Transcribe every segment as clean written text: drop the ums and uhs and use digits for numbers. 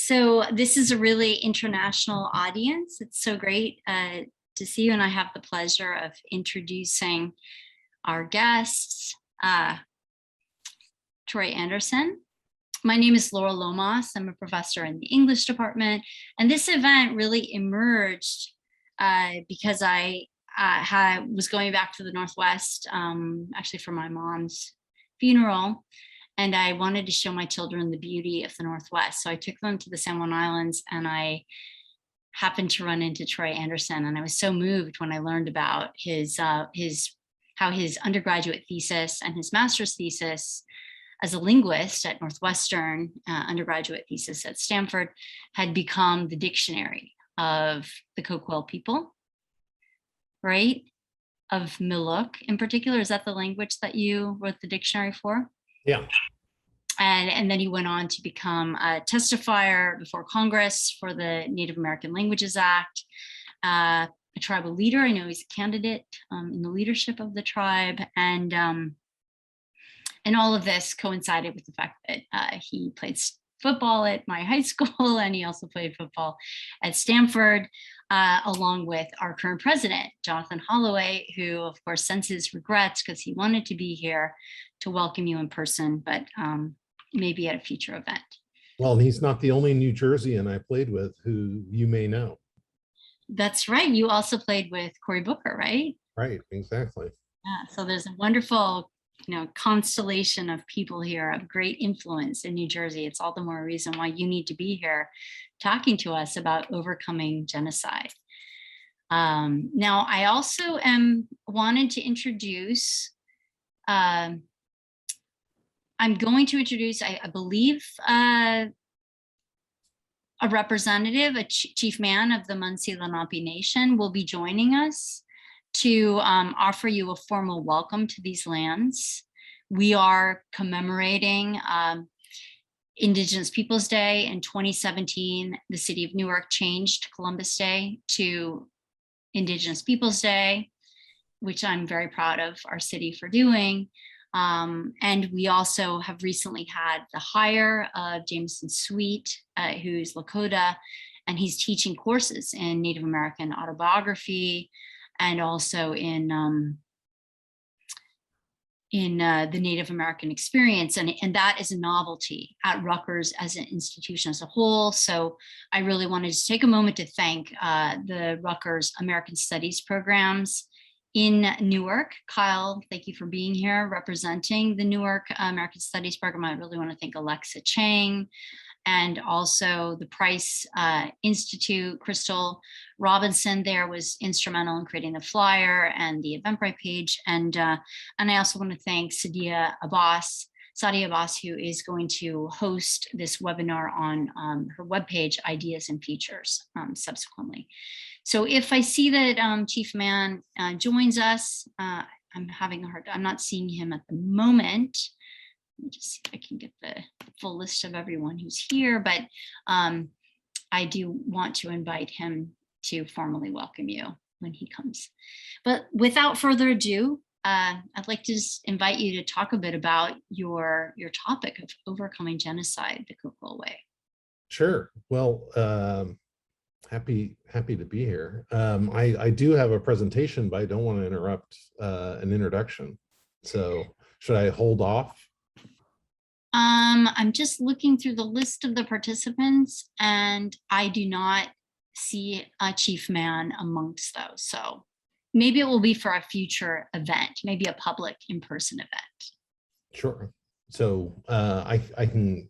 So this is a really international audience. It's so great to see you, and I have the pleasure of introducing our guests, Troy Anderson. My name is Laura Lomas. I'm a professor in the English department, and this event really emerged because I was going back to the Northwest, actually for my mom's funeral, and I wanted to show my children the beauty of the Northwest. So I took them to the San Juan Islands, and I happened to run into Troy Anderson, and I was so moved when I learned about how his undergraduate thesis and his master's thesis as a linguist at Northwestern, undergraduate thesis at Stanford, had become the dictionary of the Coquille people, right? Of Miluk in particular. Is that the language that you wrote the dictionary for? Yeah. And then he went on to become a testifier before Congress for the Native American Languages Act, a tribal leader. I know he's a candidate in the leadership of the tribe. And all of this coincided with the fact that he played football at my high school, and he also played football at Stanford, along with our current president, Jonathan Holloway, who of course sends his regrets because he wanted to be here to welcome you in person, but maybe at a future event. Well, he's not the only New Jerseyan I played with who you may know. That's right. You also played with Cory Booker, right? Right, exactly. Yeah, so there's a wonderful constellation of people here of great influence in New Jersey. It's all the more reason why you need to be here talking to us about overcoming genocide. Now, I also wanted to introduce, I'm going to introduce, I believe, a representative, a chief man of the Munsee Lenape Nation will be joining us to offer you a formal welcome to these lands. We are commemorating Indigenous Peoples Day. In 2017, the city of Newark changed Columbus Day to Indigenous Peoples Day, which I'm very proud of our city for doing. And we also have recently had the hire of Jameson Sweet, who's Lakota, and he's teaching courses in Native American autobiography, and also in the Native American experience. And that is a novelty at Rutgers as an institution as a whole. So I really wanted to take a moment to thank the Rutgers American Studies programs in Newark. Kyle, thank you for being here representing the Newark American Studies program. I really want to thank Alexa Chang, and also the Price Institute. Crystal Robinson there was instrumental in creating the flyer and the Eventbrite page. And I also want to thank Sadia Abbas, who is going to host this webinar on her webpage, Ideas and Features, subsequently. So if I see that Chief Man joins us, I'm not seeing him at the moment. Let me just see if I can get the full list of everyone who's here, but I do want to invite him to formally welcome you when he comes. But without further ado, I'd like to just invite you to talk a bit about your topic of overcoming genocide the Coquille way. Sure. Well, happy to be here. I do have a presentation, but I don't want to interrupt an introduction. So should I hold off? I'm just looking through the list of the participants, and I do not see a chief man amongst those. So maybe it will be for a future event, maybe a public in-person event. Sure. So I can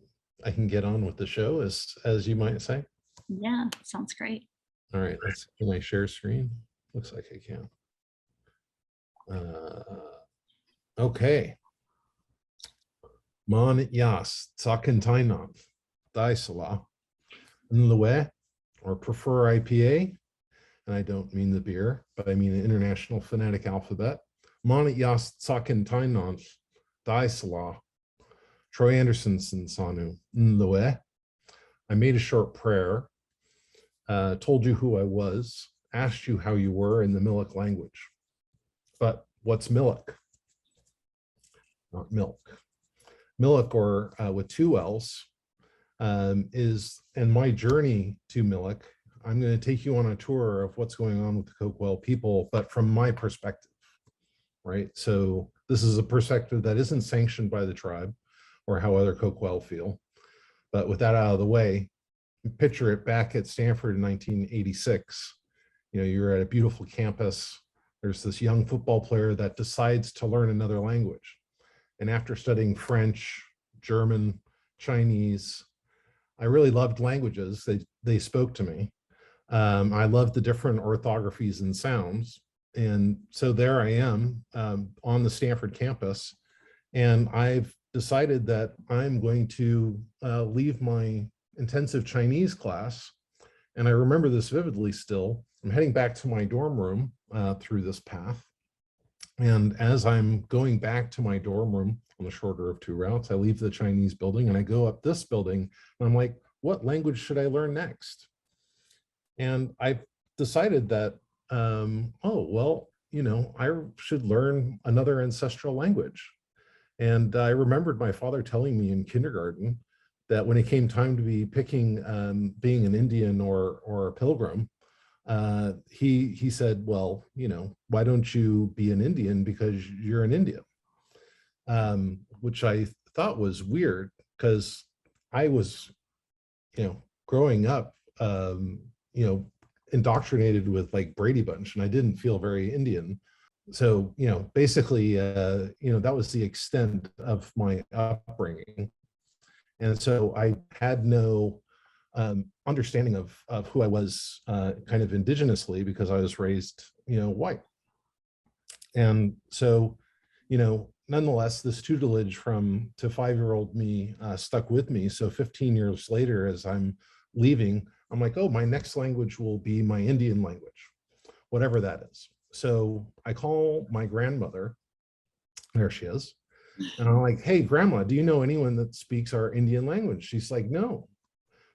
get on with the show, as you might say. Yeah, sounds great. All right. Can I share screen? Looks like I can. Okay. Mon yas tsakintainant daisala nlwe, or prefer IPA, and I don't mean the beer, but I mean the International Phonetic Alphabet. Mon yas tsakintainant daisala, Troy Anderson sanu nlwe. I made a short prayer, told you who I was, asked you how you were in the Miluk language. But what's Miluk? Not milk. Miluk, or with two L's, and my journey to Miluk. I'm going to take you on a tour of what's going on with the Coquille people, but from my perspective, right? So this is a perspective that isn't sanctioned by the tribe or how other Coquille feel. But with that out of the way, picture it back at Stanford in 1986. You know, you're at a beautiful campus. There's this young football player that decides to learn another language. And after studying French, German, Chinese, I really loved languages. They spoke to me. I loved the different orthographies and sounds. And so there I am on the Stanford campus. And I've decided that I'm going to leave my intensive Chinese class. And I remember this vividly still. I'm heading back to my dorm room through this path. And as I'm going back to my dorm room on the shorter of two routes, I leave the Chinese building and I go up this building. And I'm like, what language should I learn next? And I decided that, oh, well, you know, I should learn another ancestral language. And I remembered my father telling me in kindergarten that when it came time to be picking being an Indian or a pilgrim, he said, well, you know, why don't you be an Indian because you're an Indian? Which I thought was weird because I was, you know, growing up, you know, indoctrinated with like Brady Bunch, and I didn't feel very Indian. So, you know, basically, you know, that was the extent of my upbringing. And so I had no understanding of who I was kind of indigenously because I was raised, you know, white. And so, you know, nonetheless, this tutelage to 5-year-old me stuck with me. So 15 years later, as I'm leaving, I'm like, oh, my next language will be my Indian language, whatever that is. So I call my grandmother, there she is, and I'm like, hey, grandma, do you know anyone that speaks our Indian language? She's like, no,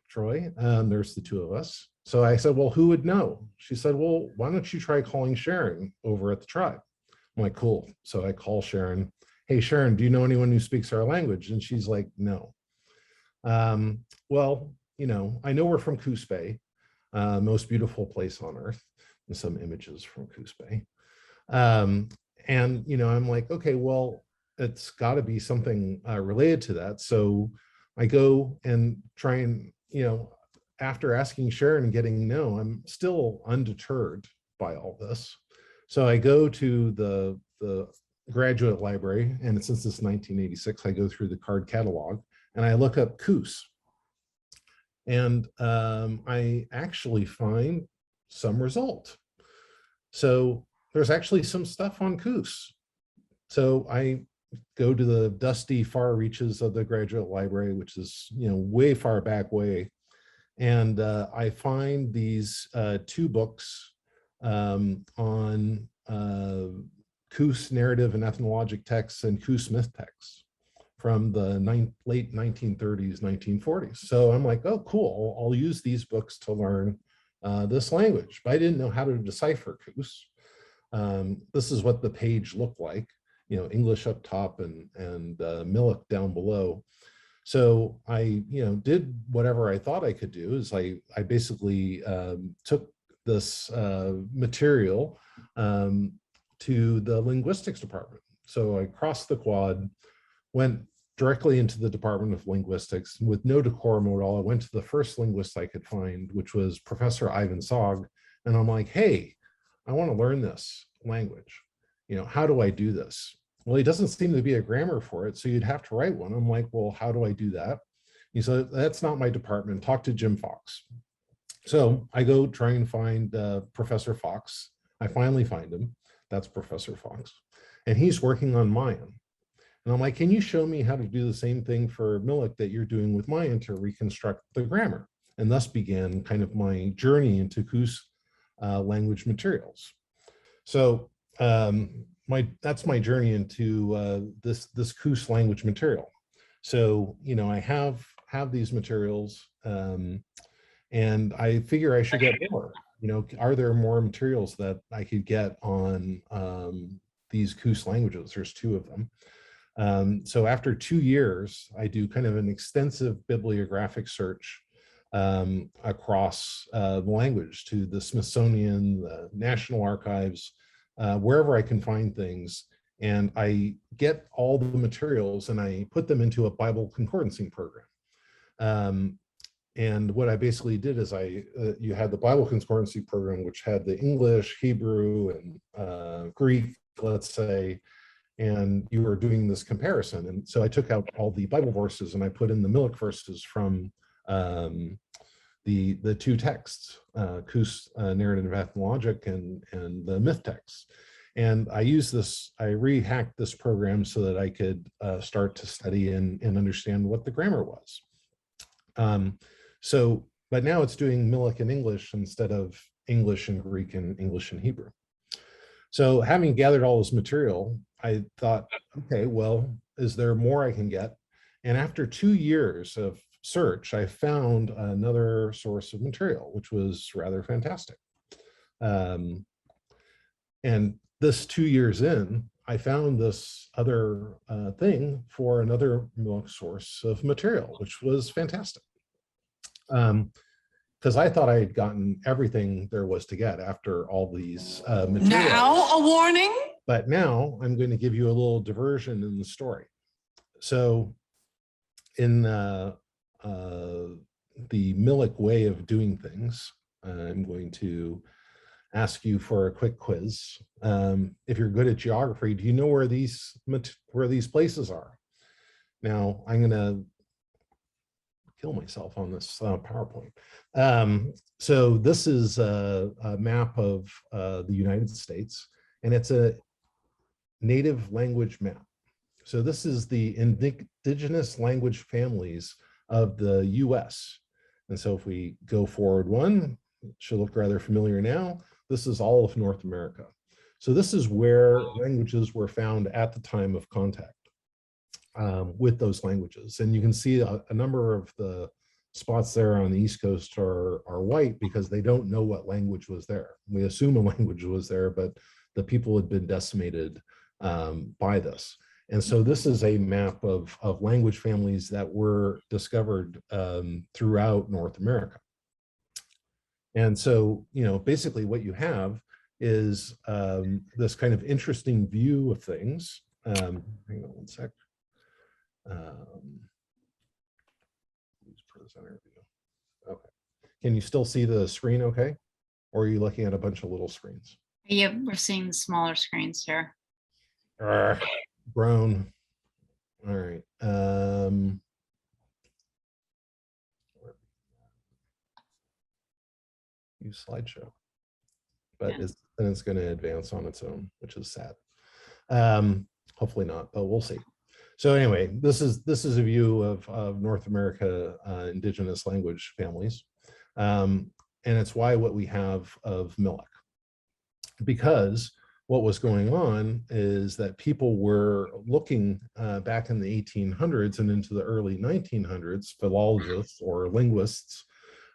Troy, there's the two of us. So I said, well, who would know? She said, well, why don't you try calling Sharon over at the tribe? I'm like, cool. So I call Sharon. Hey, Sharon, do you know anyone who speaks our language? And she's like, no. Well, you know, I know we're from Coos Bay, most beautiful place on earth, and some images from Coos Bay. And, you know, I'm like, okay, well, it's got to be something related to that. So I go and try and, you know, after asking Sharon and getting no, I'm still undeterred by all this. So I go to the graduate library, and since it's 1986, I go through the card catalog and I look up Coos. And I actually find some result. So there's actually some stuff on Coos. So I go to the dusty far reaches of the graduate library, which is, you know, way far back way. And I find these two books on Coos narrative and ethnologic texts and Coos myth texts from the late 1930s, 1940s. So I'm like, oh, cool, I'll use these books to learn this language. But I didn't know how to decipher Coos. This is what the page looked like, you know, English up top and Miluk down below. So I, you know, did whatever I thought I could do. Is I basically took this material to the linguistics department. So I crossed the quad, went directly into the Department of Linguistics with no decorum at all. I went to the first linguist I could find, which was Professor Ivan Sog. And I'm like, hey, I want to learn this language. You know, how do I do this? Well, he doesn't seem to be a grammar for it, so you'd have to write one. I'm like, well, how do I do that? He said, that's not my department. Talk to Jim Fox. So I go try and find Professor Fox. I finally find him. That's Professor Fox. And he's working on Mayan. And I'm like, can you show me how to do the same thing for Miluk that you're doing with Mayan to reconstruct the grammar? And thus began kind of my journey into Coos language materials. So that's my journey into this Coos language material. So, you know, I have these materials and I figure I should get more. You know, are there more materials that I could get on these Coos languages? There's two of them. So after 2 years, I do kind of an extensive bibliographic search across the language to the Smithsonian, the National Archives, wherever I can find things. And I get all the materials and I put them into a Bible concordancing program. And what I basically did is you had the Bible concordancy program, which had the English, Hebrew, and Greek, let's say, and you were doing this comparison. And so I took out all the Bible verses and I put in the Miluk verses from the two texts, Kus narrative ethnologic and the myth texts. And I used this, I rehacked this program so that I could start to study and understand what the grammar was. But now it's doing Miluk in English instead of English and Greek and English and Hebrew. So having gathered all this material, I thought, okay, well, is there more I can get? And after 2 years of search, I found another source of material, which was rather fantastic. And this 2 years in, I found this other thing for another Miluk source of material, which was fantastic. Because I thought I had gotten everything there was to get after all these materials. Now a warning. But now I'm going to give you a little diversion in the story. So in the Miluk way of doing things, I'm going to ask you for a quick quiz. If you're good at geography, do you know where these places are? Now I'm going to kill myself on this PowerPoint. So this is a map of the United States, and it's a native language map. So this is the indigenous language families of the US. And so if we go forward one, it should look rather familiar now. This is all of North America. So this is where languages were found at the time of contact with those languages. And you can see a number of the spots there on the East Coast are white because they don't know what language was there. We assume a language was there, but the people had been decimated by this. And so this is a map of language families that were discovered throughout North America. And so, you know, basically what you have is this kind of interesting view of things. Hang on one sec. Okay. Can you still see the screen okay? Or are you looking at a bunch of little screens? Yeah, we're seeing the smaller screens here. Grown. All right. Use slideshow. But yeah. Then it's going to advance on its own, which is sad. Hopefully not, but we'll see. So anyway, this is a view of North America indigenous language families. And it's what we have of Miluk. Because what was going on is that people were looking back in the 1800s and into the early 1900s, philologists or linguists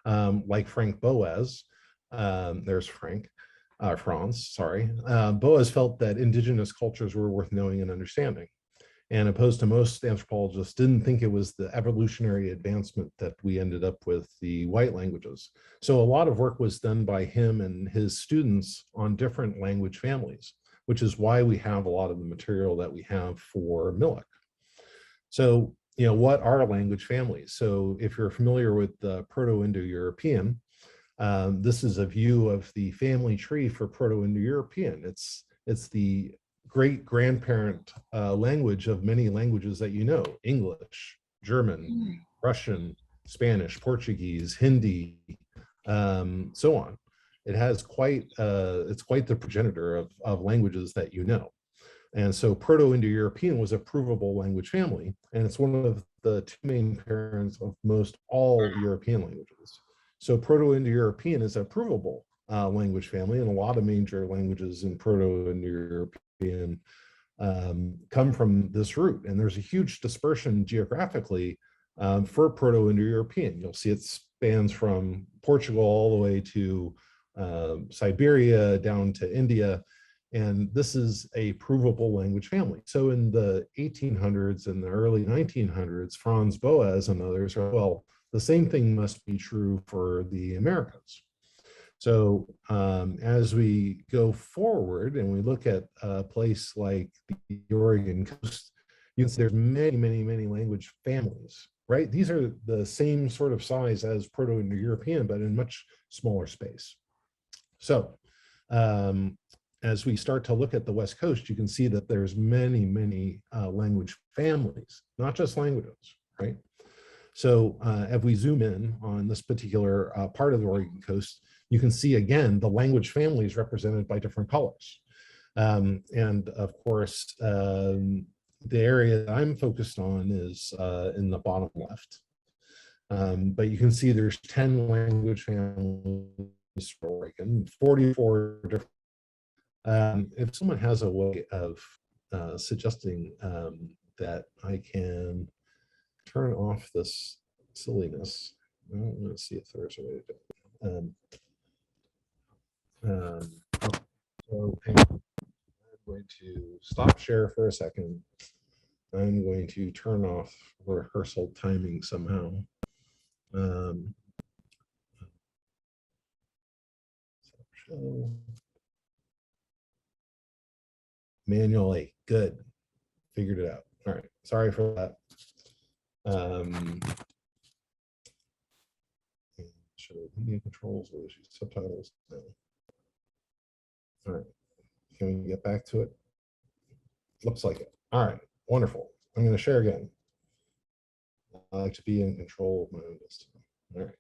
like Frank Boas, there's Franz, sorry. Boas felt that indigenous cultures were worth knowing and understanding. And opposed to most anthropologists, didn't think it was the evolutionary advancement that we ended up with the white languages. So a lot of work was done by him and his students on different language families, which is why we have a lot of the material that we have for Miluk. So, you know, what are language families? So if you're familiar with the Proto-Indo-European, this is a view of the family tree for Proto-Indo-European. It's the great-grandparent language of many languages that you know: English, German, Russian, Spanish, Portuguese, Hindi, so on. It has it's quite the progenitor of languages that you know. And so Proto-Indo-European was a provable language family, and it's one of the two main parents of most all European languages. So Proto-Indo-European is a provable language family, and a lot of major languages in Proto-Indo-European come from this root. And there's a huge dispersion geographically for Proto-Indo-European. You'll see it spans from Portugal all the way to Siberia down to India. And this is a provable language family. So in the 1800s and the early 1900s, Franz Boas and others are, well, the same thing must be true for the Americas. So as we go forward and we look at a place like the Oregon coast, you can see there's many, many, many language families, right? These are the same sort of size as Proto-Indo-European, but in much smaller space. So as we start to look at the West Coast, you can see that there's many, many language families, not just languages, right? So if we zoom in on this particular part of the Oregon coast, you can see again the language families represented by different colors. And of course, the area that I'm focused on is in the bottom left. But you can see there's 10 language families for Oregon, 44 different. If someone has a way of suggesting that I can turn off this silliness, well, let's see if there's a way to do it. So hang on. I'm going to stop share for a second. I'm going to turn off rehearsal timing somehow. Show. Manually, good. Figured it out. All right, sorry for that. Show media controls or subtitles. No. All right, can we get back to it? Looks like it. All right, wonderful. I'm going to share again. I like to be in control of my own destiny. All right.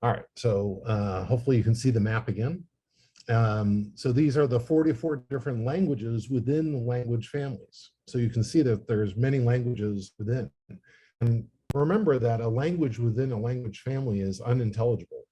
All right, so hopefully you can see the map again. So these are the 44 different languages within the language families. So you can see that there's many languages within. And remember that a language within a language family is unintelligible.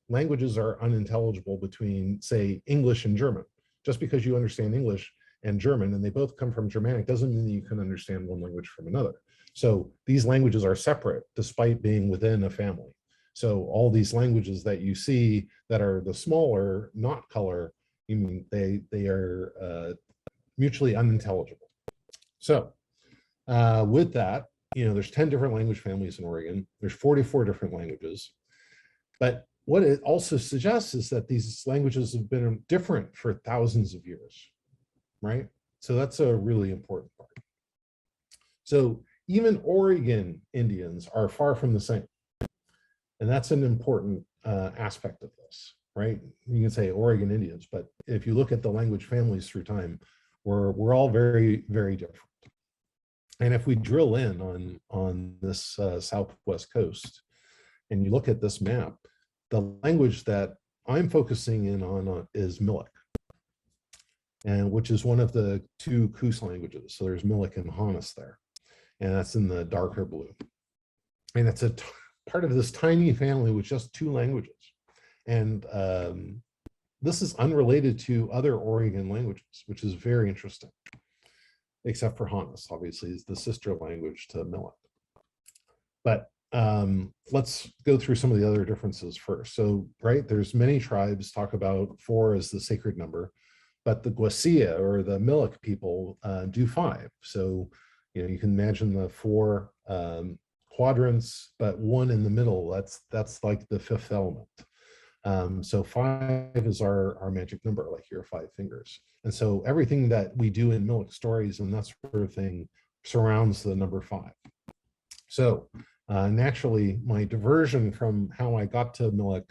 Languages are unintelligible between, say, English and German. Just because you understand English and German, and they both come from Germanic, doesn't mean that you can understand one language from another. So these languages are separate despite being within a family. So all these languages that you see that are the smaller, not color, you mean they are mutually unintelligible. So with that, there's 10 different language families in Oregon. There's 44 different languages. But what it also suggests is that these languages have been different for thousands of years, right? So that's a really important part. So even Oregon Indians are far from the same. And that's an important aspect of this, right? You can say Oregon Indians, but if you look at the language families through time, we're all very, very different. And if we drill in on this Southwest coast, and you look at this map, the language that I'm focusing in on is Miluk, and which is one of the two Coos languages. So there's Miluk and Hanas there, and that's in the darker blue. And it's a part of this tiny family with just two languages. And this is unrelated to other Oregon languages, which is very interesting, except for Hanas, obviously, is the sister language to Miluk. But let's go through some of the other differences first. So, right, there's many tribes talk about 4 as the sacred number, but the Guasia or the Miluk people do 5. So, you can imagine the 4 quadrants, but 1 in the middle. That's like the 5th element. So 5 is our magic number, like your 5 fingers. And so everything that we do in Miluk stories and that sort of thing surrounds the number 5. So naturally, my diversion from how I got to Miluk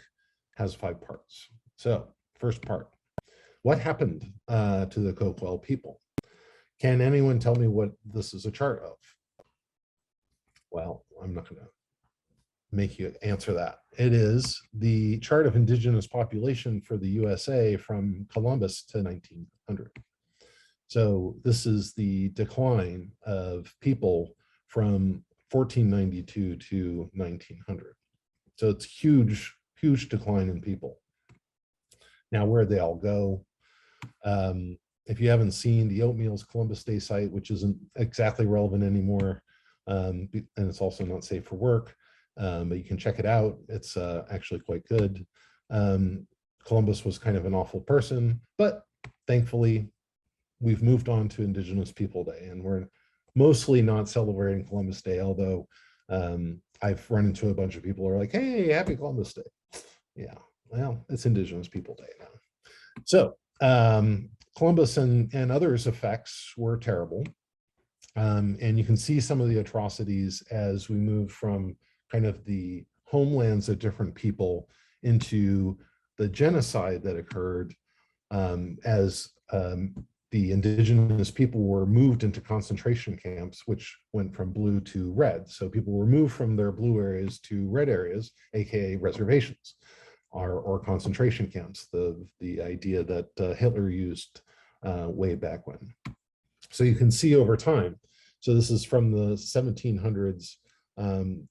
has 5 parts. So first part, what happened to the Coquille people? Can anyone tell me what this is a chart of? Well, I'm not going to make you answer that. It is the chart of indigenous population for the USA from Columbus to 1900. So this is the decline of people from 1492 to 1900. So it's huge, huge decline in people. Now, where'd they all go? If you haven't seen the Oatmeal's Columbus Day site, which isn't exactly relevant anymore, and it's also not safe for work, but you can check it out. It's actually quite good. Columbus was kind of an awful person, but thankfully we've moved on to Indigenous People Day, and we're mostly not celebrating Columbus Day, although I've run into a bunch of people who are like, hey, happy Columbus Day. Yeah, well, it's Indigenous People Day now. So Columbus and others' effects were terrible. And you can see some of the atrocities as we move from kind of the homelands of different people into the genocide that occurred as the indigenous people were moved into concentration camps, which went from blue to red. So people were moved from their blue areas to red areas, aka reservations or concentration camps, the idea that Hitler used way back when. So you can see over time. So this is from the 1700s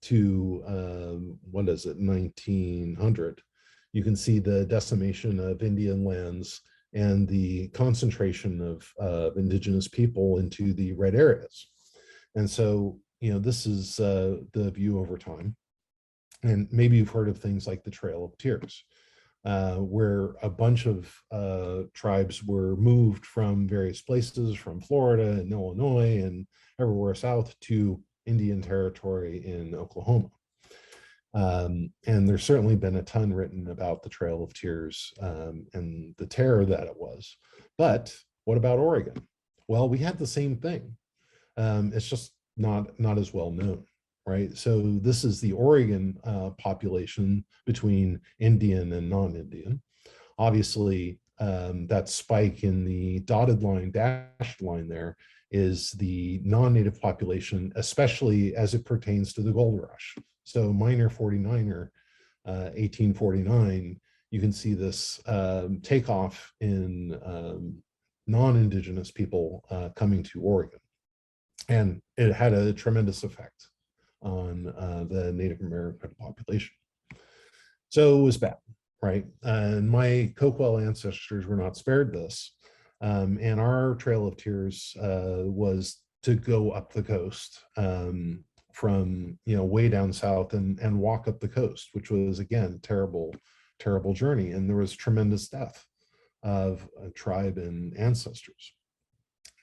to what is it, 1900. You can see the decimation of Indian lands and the concentration of indigenous people into the red areas. And so, you know, this is the view over time. And maybe you've heard of things like the Trail of Tears, where a bunch of tribes were moved from various places, from Florida and Illinois and everywhere south to Indian Territory in Oklahoma. And there's certainly been a ton written about the Trail of Tears and the terror that it was. But what about Oregon? Well, we had the same thing. It's just not as well known, right? So this is the Oregon population between Indian and non-Indian. Obviously, that spike in the dotted line, dashed line there is the non-native population, especially as it pertains to the gold rush. So minor 49er, 1849, you can see this takeoff in non-Indigenous people coming to Oregon. And it had a tremendous effect on the Native American population. So it was bad, right? And my Coquille ancestors were not spared this. And our Trail of Tears was to go up the coast from, you know, way down south and walk up the coast, which was, again, terrible journey. And there was tremendous death of a tribe and ancestors.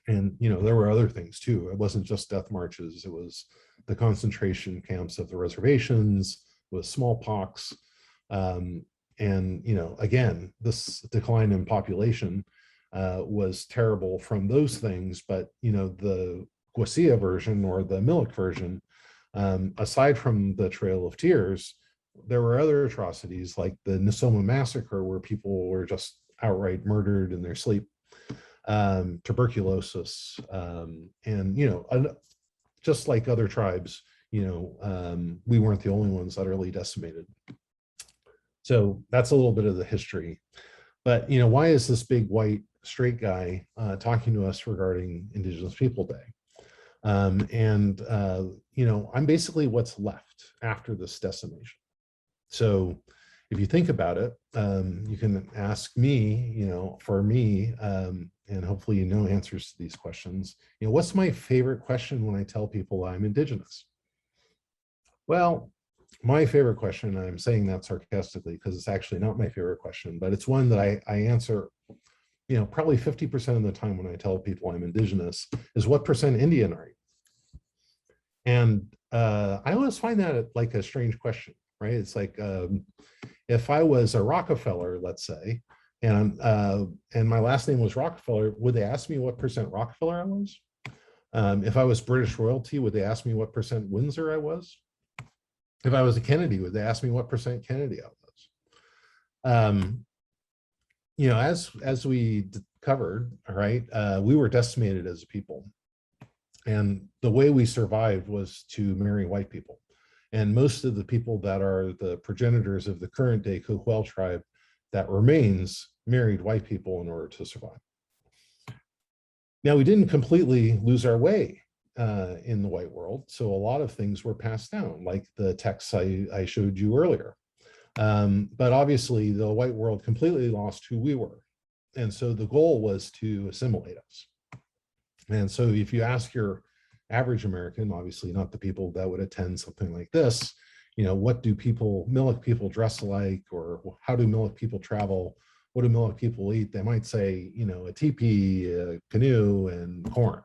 And, you know, there were other things too. It wasn't just death marches. It was the concentration camps of the reservations, with smallpox. And, you know, again, this decline in population was terrible from those things. But, you know, the Coquille version or the Miluk version, aside from the Trail of Tears, there were other atrocities like the Nisoma massacre, where people were just outright murdered in their sleep. Tuberculosis, and, you know, just like other tribes, you know, we weren't the only ones utterly decimated. So that's a little bit of the history. But, you know, why is this big white straight guy talking to us regarding Indigenous People Day? You know, I'm basically what's left after this decimation. So if you think about it, you can ask me, you know, for me, and hopefully you know answers to these questions. You know, what's my favorite question when I tell people I'm Indigenous? Well, my favorite question, and I'm saying that sarcastically because it's actually not my favorite question, but it's one that I answer, you know, probably 50% of the time when I tell people I'm Indigenous, is what percent Indian are you? And I always find that like a strange question, right? It's like, if I was a Rockefeller, let's say, and my last name was Rockefeller, would they ask me what percent Rockefeller I was? If I was British royalty, would they ask me what percent Windsor I was? If I was a Kennedy, would they ask me what percent Kennedy I was? You know, as we covered, all right, we were decimated as a people. And the way we survived was to marry white people. And most of the people that are the progenitors of the current day Coquille tribe that remains married white people in order to survive. Now, we didn't completely lose our way in the white world. So a lot of things were passed down, like the texts I showed you earlier. But obviously, the white world completely lost who we were. And so the goal was to assimilate us. And so if you ask your average American, obviously not the people that would attend something like this, you know, what do Miluk people dress like, or how do Miluk people travel? what do Miluk people eat? They might say, you know, a teepee, a canoe, and corn.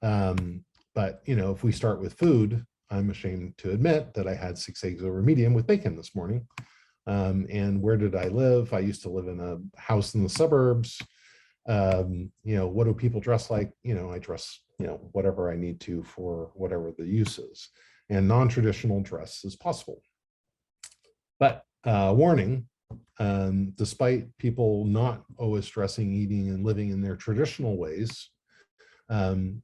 But, you know, if we start with food, I'm ashamed to admit that I had 6 eggs over medium with bacon this morning. And where did I live? I used to live in a house in the suburbs. You know, what do people dress like? You know, I dress, you know, whatever I need to for whatever the use is. And non-traditional dress is possible. But warning, despite people not always dressing, eating, and living in their traditional ways,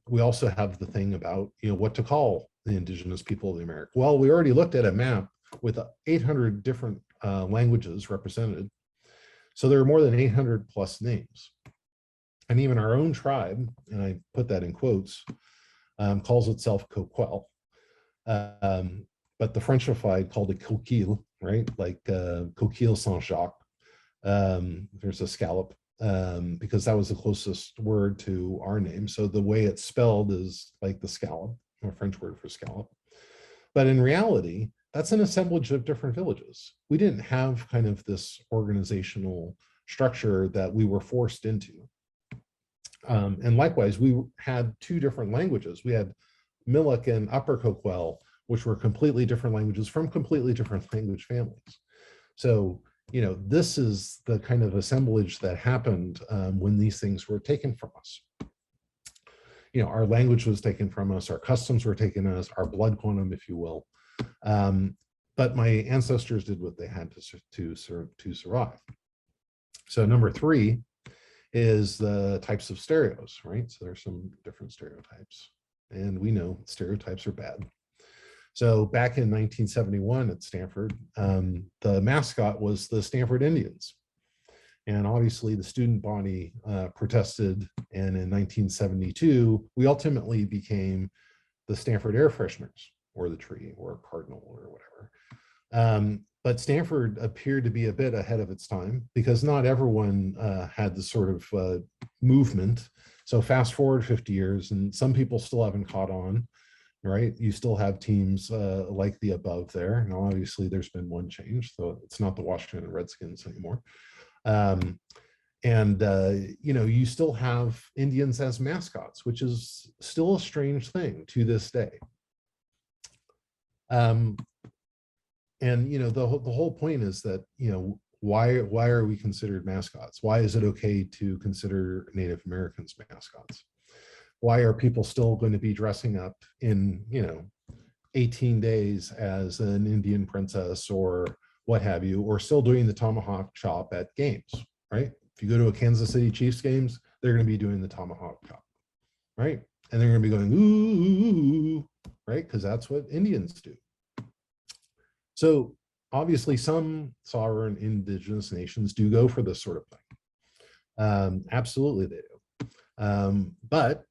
we also have the thing about, you know, what to call the indigenous people of the America. Well, we already looked at a map with 800 different languages represented. So there are more than 800 plus names. And even our own tribe, and I put that in quotes, calls itself Coquille. But the Frenchified called it Coquille, right? Like Coquille Saint-Jacques. There's a scallop, because that was the closest word to our name. So the way it's spelled is like the scallop, a French word for scallop. But in reality, that's an assemblage of different villages. We didn't have kind of this organizational structure that we were forced into. And likewise, we had 2 different languages. We had Miluk and Upper Coquille, which were completely different languages from completely different language families. So, you know, this is the kind of assemblage that happened when these things were taken from us. You know, our language was taken from us, our customs were taken from us, our blood quantum, if you will. But my ancestors did what they had to survive. So number 3 is the types of stereos, right? So there's some different stereotypes, and we know stereotypes are bad. So back in 1971 at Stanford, the mascot was the Stanford Indians. And obviously the student body protested, and in 1972, we ultimately became the Stanford Air Fresheners, or the tree, or cardinal, or whatever. But Stanford appeared to be a bit ahead of its time, because not everyone had the sort of movement. So fast forward 50 years, and some people still haven't caught on, right? You still have teams like the above there. And obviously there's been one change, so it's not the Washington Redskins anymore. You know, you still have Indians as mascots, which is still a strange thing to this day. And, you know, the whole point is that, you know, why are we considered mascots? Why is it okay to consider Native Americans mascots? Why are people still going to be dressing up in, you know, 18 days as an Indian princess or what have you, or still doing the tomahawk chop at games, right? If you go to a Kansas City Chiefs games, they're going to be doing the tomahawk chop, right? And they're going to be going, ooh, right? Because that's what Indians do. So obviously some sovereign indigenous nations do go for this sort of thing. Absolutely they do. But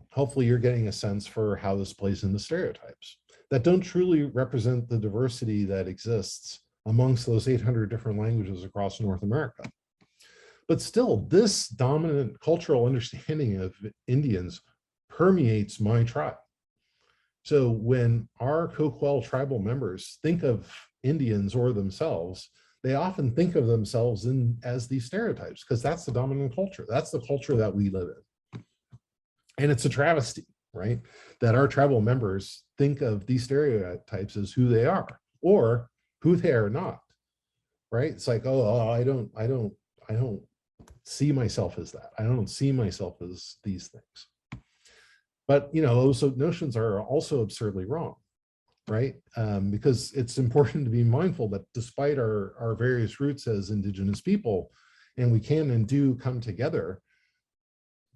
hopefully you're getting a sense for how this plays into stereotypes that don't truly represent the diversity that exists amongst those 800 different languages across North America. But still, this dominant cultural understanding of Indians permeates my tribe. So when our Coquille tribal members think of Indians or themselves, they often think of themselves as these stereotypes, because that's the dominant culture. That's the culture that we live in. And it's a travesty, right? That our tribal members think of these stereotypes as who they are or who they are not, right? It's like, oh, I don't see myself as that. I don't see myself as these things. But, you know, those notions are also absurdly wrong, right? Because it's important to be mindful that despite our various roots as indigenous people, and we can and do come together,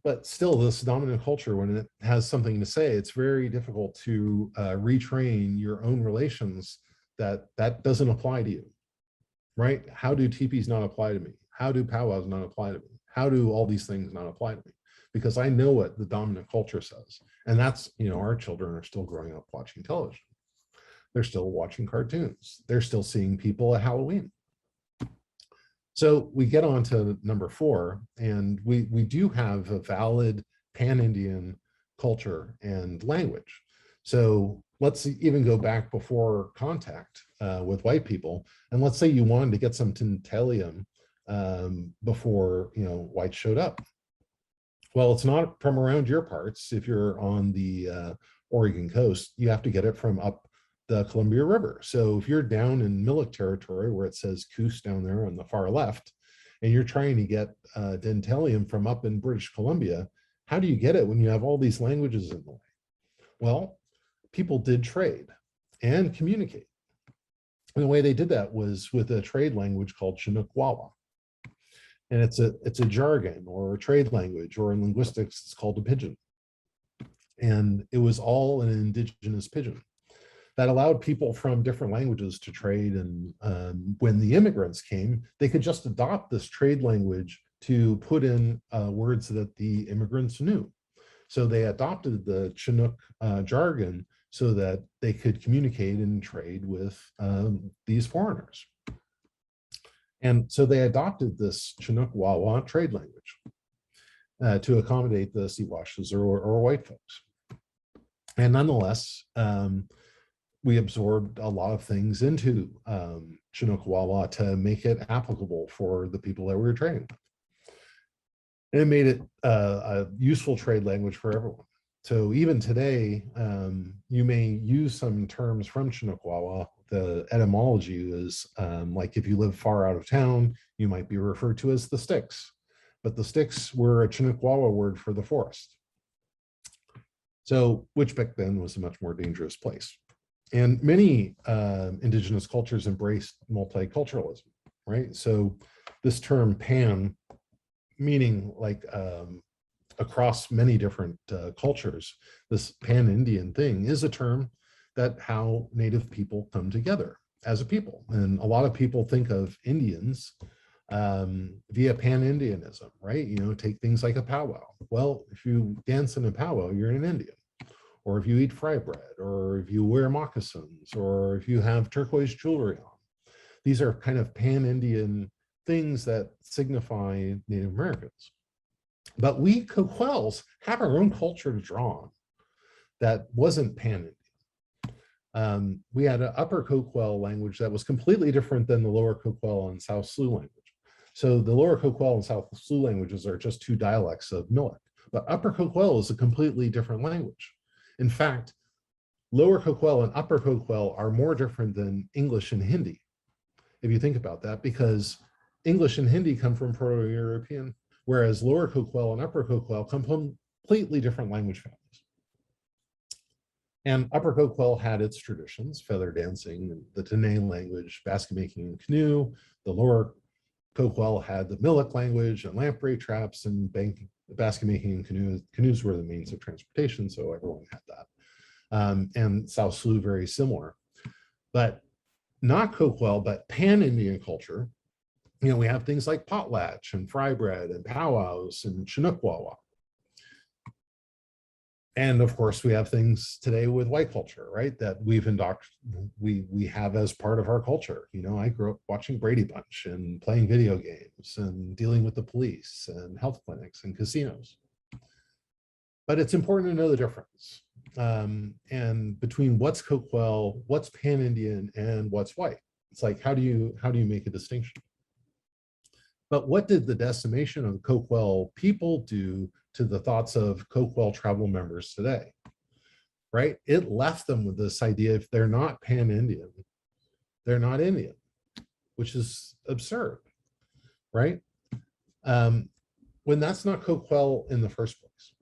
but still this dominant culture, when it has something to say, it's very difficult to retrain your own relations that doesn't apply to you, right? How do teepees not apply to me? How do powwows not apply to me? How do all these things not apply to me? Because I know what the dominant culture says. And that's, you know, our children are still growing up watching television. They're still watching cartoons. They're still seeing people at Halloween. So we get on to number 4, and we do have a valid pan-Indian culture and language. So let's even go back before contact with white people. And let's say you wanted to get some tantalum before, whites showed up. Well, it's not from around your parts. If you're on the Oregon coast, you have to get it from up the Columbia River. So if you're down in Miluk territory, where it says Coos down there on the far left, and you're trying to get dentalium from up in British Columbia, how do you get it when you have all these languages in the way? Well, people did trade and communicate. And the way they did that was with a trade language called Chinook Wawa. And it's a jargon or a trade language, or in linguistics, it's called a pidgin. And it was all an indigenous pidgin that allowed people from different languages to trade. And when the immigrants came, they could just adopt this trade language to put in words that the immigrants knew. So they adopted the Chinook jargon so that they could communicate and trade with these foreigners. And so they adopted this Chinook Wawa trade language to accommodate the Siwashes or white folks. And nonetheless, we absorbed a lot of things into Chinook Wawa to make it applicable for the people that we were trading with. And it made it a useful trade language for everyone. So even today, you may use some terms from Chinook Wawa. The etymology is like if you live far out of town, you might be referred to as the sticks. But the sticks were a Chinook Wawa word for the forest. So, which back then was a much more dangerous place. And many indigenous cultures embraced multiculturalism, right? So this term pan, meaning like across many different cultures, this pan-Indian thing is a term that how Native people come together as a people. And a lot of people think of Indians via pan-Indianism, right? Take things like a powwow. Well, if you dance in a powwow, you're an Indian. Or if you eat fry bread, or if you wear moccasins, or if you have turquoise jewelry on. These are kind of pan-Indian things that signify Native Americans. But we Coquelles have our own culture to draw on that wasn't pan-Indian. We had an upper Coquille language that was completely different than the lower Coquille and South Sioux language. So the lower Coquille and South Sioux languages are just two dialects of Miluk, but upper Coquille is a completely different language. In fact, lower Coquille and upper Coquille are more different than English and Hindi, if you think about that, because English and Hindi come from Proto-European, whereas lower Coquille and upper Coquille come from completely different language families. And upper Coquille had its traditions, feather dancing, the Tene language, basket making and canoe. The lower Coquille had the Miluk language and lamprey traps and basket making and canoes. Canoes were the means of transportation, so everyone had that. And South Sioux, very similar. But not Coquille, but pan-Indian culture, we have things like potlatch and fry bread and powwows and Chinook Wawa. And of course, we have things today with white culture, right? That we've we have as part of our culture. I grew up watching Brady Bunch and playing video games and dealing with the police and health clinics and casinos. But it's important to know the difference and between what's Coquille, what's pan-Indian, and what's white. It's like, how do you make a distinction? But what did the decimation of the Coquille people do to the thoughts of Coquille tribal members today, right? It left them with this idea, if they're not pan-Indian, they're not Indian, which is absurd, right? When that's not Coquille in the first place.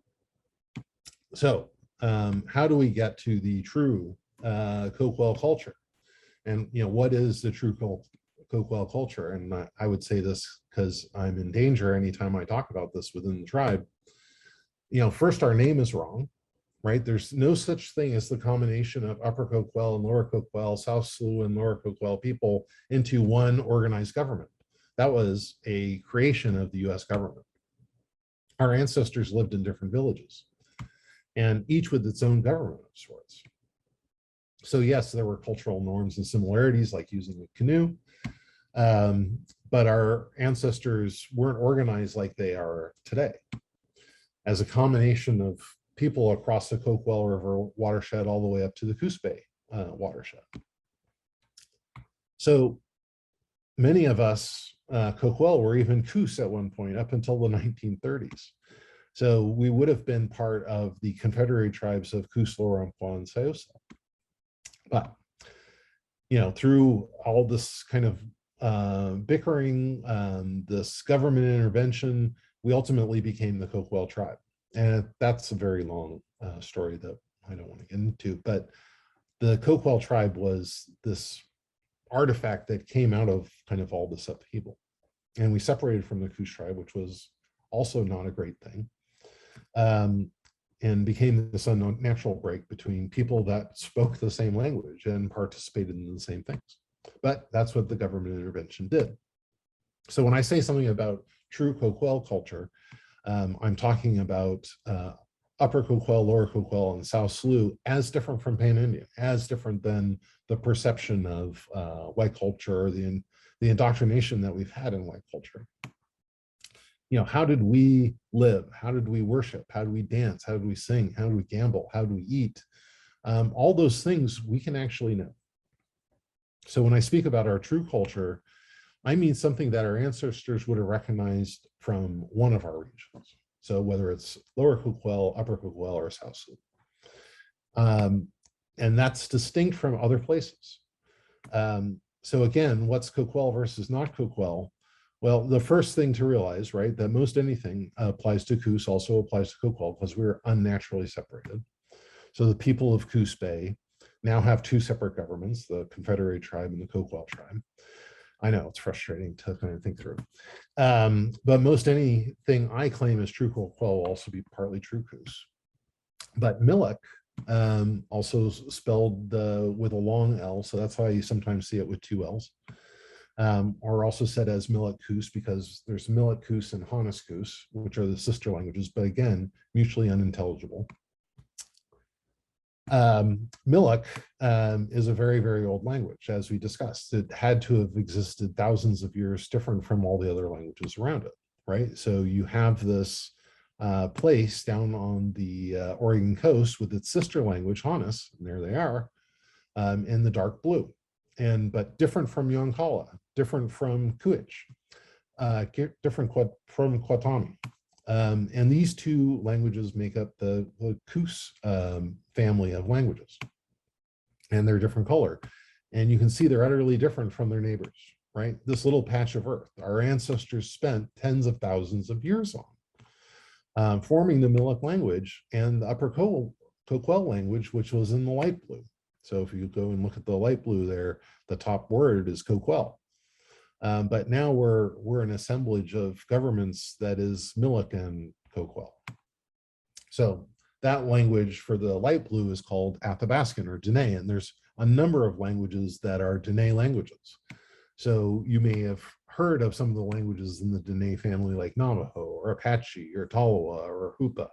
So how do we get to the true Coquille culture? And what is the true Coquille culture? And I would say this because I'm in danger anytime I talk about this within the tribe. First, our name is wrong, right? There's no such thing as the combination of upper Coquille and lower Coquille, South Sioux and lower Coquille people into one organized government. That was a creation of the US government. Our ancestors lived in different villages, and each with its own government of sorts. So yes, there were cultural norms and similarities, like using a canoe, but our ancestors weren't organized like they are today, as a combination of people across the Coquille River watershed all the way up to the Coos Bay watershed. So many of us Coquille were even Coos at one point up until the 1930s. So we would have been part of the confederate tribes of Coos, Laurentpoix, and Sayosa. But, you know, through all this kind of bickering, this government intervention, we ultimately became the Coquille tribe. And that's a very long story that I don't want to get into, but the Coquille tribe was this artifact that came out of kind of all this upheaval. And we separated from the Coos tribe, which was also not a great thing, and became this unnatural break between people that spoke the same language and participated in the same things. But that's what the government intervention did. So when I say something about true Coquille culture, I'm talking about Upper Coquille, Lower Coquille, and South Slough as different from Pan-Indian, as different than the perception of white culture, or the indoctrination that we've had in white culture. You know, how did we live? How did we worship? How do we dance? How do we sing? How do we gamble? How do we eat? All those things we can actually know. So when I speak about our true culture, I mean something that our ancestors would have recognized from one of our regions. So whether it's Lower Coquille, Upper Coquille, or South Slough. And that's distinct from other places. So again, what's Coquille versus not Coquille? Well, the first thing to realize, right, that most anything applies to Coos also applies to Coquille, because we're unnaturally separated. So the people of Coos Bay now have two separate governments, the Confederate tribe and the Coquille tribe. I know it's frustrating to kind of think through. But most anything I claim is true Coquille will also be partly true Coos. But Miluk, also spelled with a long L, so that's why you sometimes see it with two L's. Or also said as Miluk Coos, because there's Miluk Coos and Honis Coos, which are the sister languages, but again, mutually unintelligible. Miluk is a very, very old language, as we discussed. It had to have existed thousands of years different from all the other languages around it, right? So you have this place down on the Oregon coast with its sister language, Honis, and there they are, in the dark blue. But different from Yoncalla, different from Kuich, different from Quatami. And these two languages make up the Coos family of languages. And they're different color. And you can see they're utterly different from their neighbors, right? This little patch of earth, our ancestors spent tens of thousands of years on, forming the Miluk language and the Upper Coquille language, which was in the light blue. So if you go and look at the light blue there, the top word is Coquille. But now we're an assemblage of governments that is Miluk and Coquille. So that language for the light blue is called Athabascan or Dene, and there's a number of languages that are Dene languages. So you may have heard of some of the languages in the Dene family, like Navajo or Apache or Tolowa or Hupa.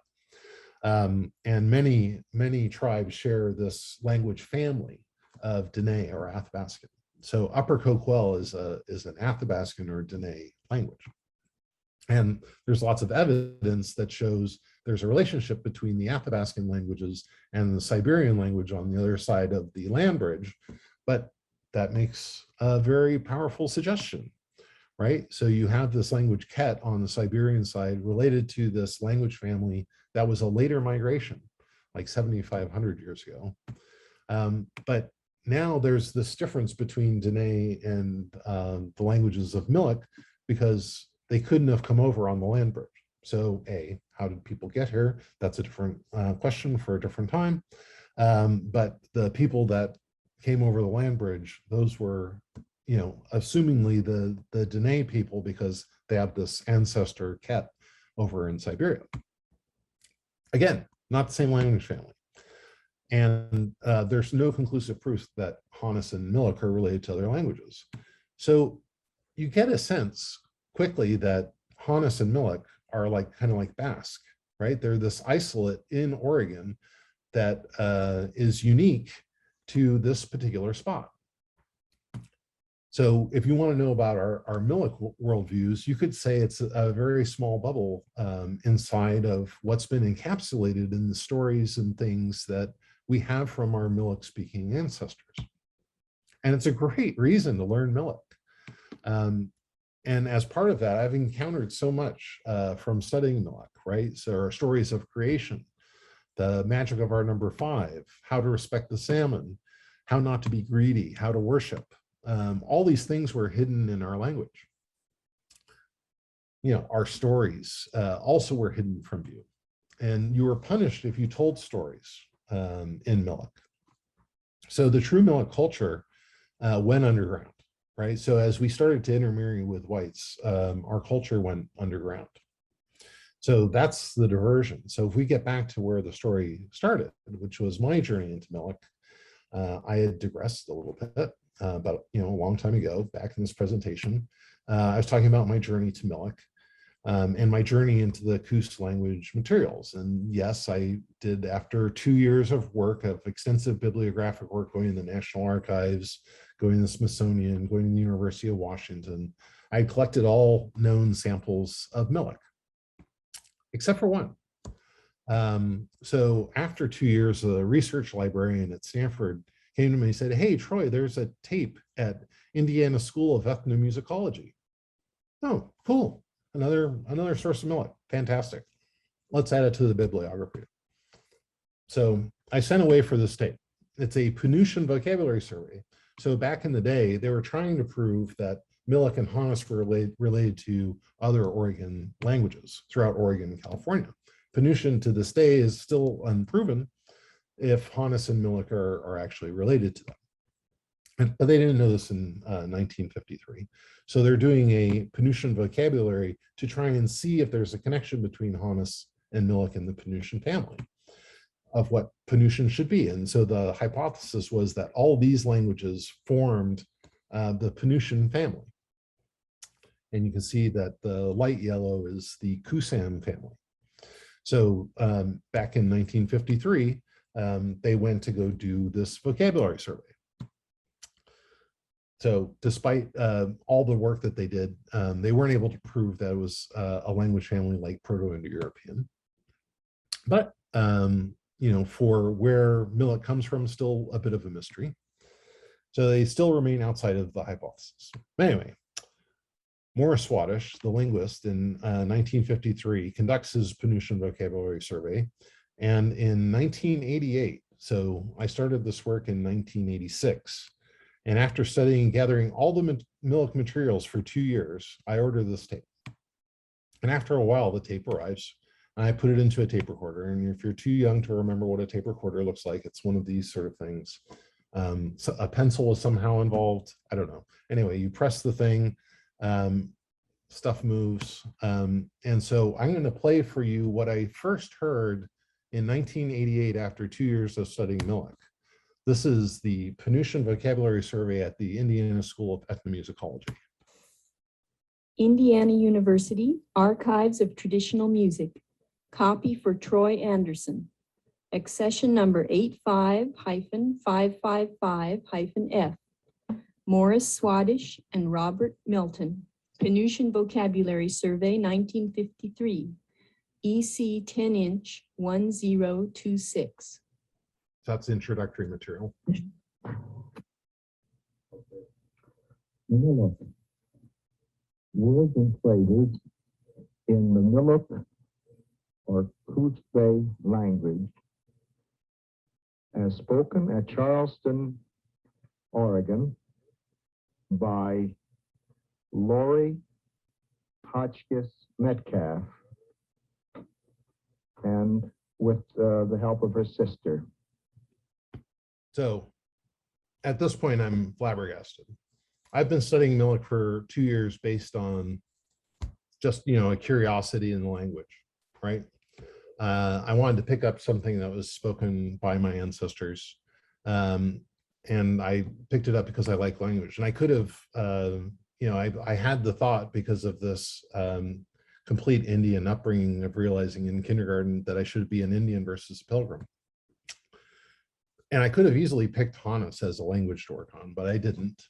And many tribes share this language family of Dene or Athabascan. So Upper Coquille is an Athabascan or Dene language. And there's lots of evidence that shows there's a relationship between the Athabascan languages and the Siberian language on the other side of the land bridge, but that makes a very powerful suggestion, right? So you have this language Ket on the Siberian side related to this language family that was a later migration, like 7,500 years ago. But now there's this difference between Dene and the languages of Miluk, because they couldn't have come over on the land bridge. So how did people get here? That's a different question for a different time. But the people that came over the land bridge, those were, you know, assumingly the Dene people, because they have this ancestor Ket over in Siberia. Again, not the same language family. And there's no conclusive proof that Honis and Miluk are related to other languages. So you get a sense quickly that Honis and Miluk are kind of like Basque, right? They're this isolate in Oregon that is unique to this particular spot. So if you want to know about our Miluk worldviews, you could say it's a very small bubble inside of what's been encapsulated in the stories and things that we have from our Miluk speaking ancestors. And it's a great reason to learn Miluk. And as part of that, I've encountered so much from studying Miluk, right? So our stories of creation, the magic of our number 5, how to respect the salmon, how not to be greedy, how to worship. All these things were hidden in our language. You know, our stories also were hidden from view. And you were punished if you told stories in Miluk. So the true Miluk culture went underground, right? So as we started to intermarry with whites, our culture went underground. So that's the diversion. So if we get back to where the story started, which was my journey into Miluk, I had digressed a little bit, but a long time ago, back in this presentation, I was talking about my journey to Miluk. And my journey into the Coos language materials. And yes, I did, after 2 years of work, of extensive bibliographic work, going to the National Archives, going to the Smithsonian, going to the University of Washington, I collected all known samples of Miluk, except for one. So after 2 years, a research librarian at Stanford came to me and said, "Hey, Troy, there's a tape at Indiana School of Ethnomusicology." Oh, cool. Another source of Miluk. Fantastic. Let's add it to the bibliography. So I sent away for this tape. It's a Penutian vocabulary survey. So back in the day, they were trying to prove that Miluk and Honas were related to other Oregon languages throughout Oregon and California. Penutian to this day is still unproven if Honas and Miluk are actually related to them. But they didn't know this in 1953. So they're doing a Penutian vocabulary to try and see if there's a connection between Honas and Miluk and the Penutian family of what Penutian should be. And so the hypothesis was that all these languages formed the Penutian family. And you can see that the light yellow is the Kusam family. So back in 1953, they went to go do this vocabulary survey. So despite all the work that they did, they weren't able to prove that it was a language family like Proto-Indo-European. But, for where Miluk comes from, still a bit of a mystery. So they still remain outside of the hypothesis. But anyway, Morris Swadesh, the linguist, in 1953 conducts his Penutian vocabulary survey. And in 1988, so I started this work in 1986, and after studying and gathering all the Miluk materials for 2 years, I ordered this tape. And after a while, the tape arrives, and I put it into a tape recorder. And if you're too young to remember what a tape recorder looks like, it's one of these sort of things. So a pencil is somehow involved. I don't know. Anyway, you press the thing, stuff moves. And so I'm going to play for you what I first heard in 1988 after 2 years of studying Miluk. This is the Penutian vocabulary survey at the Indiana School of Ethnomusicology. Indiana University, Archives of Traditional Music. Copy for Troy Anderson. Accession number 85-555-F. Morris Swadesh and Robert Milton. Penutian Vocabulary Survey 1953. EC 10-inch 1026. That's introductory material. Miluk. Words and phrases in the Miluk or Coos Bay language as spoken at Charleston, Oregon by Lori Hotchkiss Metcalf and with the help of her sister. So at this point, I'm flabbergasted. I've been studying Miluk for 2 years based on just, a curiosity in the language, right? I wanted to pick up something that was spoken by my ancestors. And I picked it up because I like language. And I could have, I had the thought because of this complete Indian upbringing of realizing in kindergarten that I should be an Indian versus a pilgrim. And I could have easily picked Honas as a language to work on, but I didn't.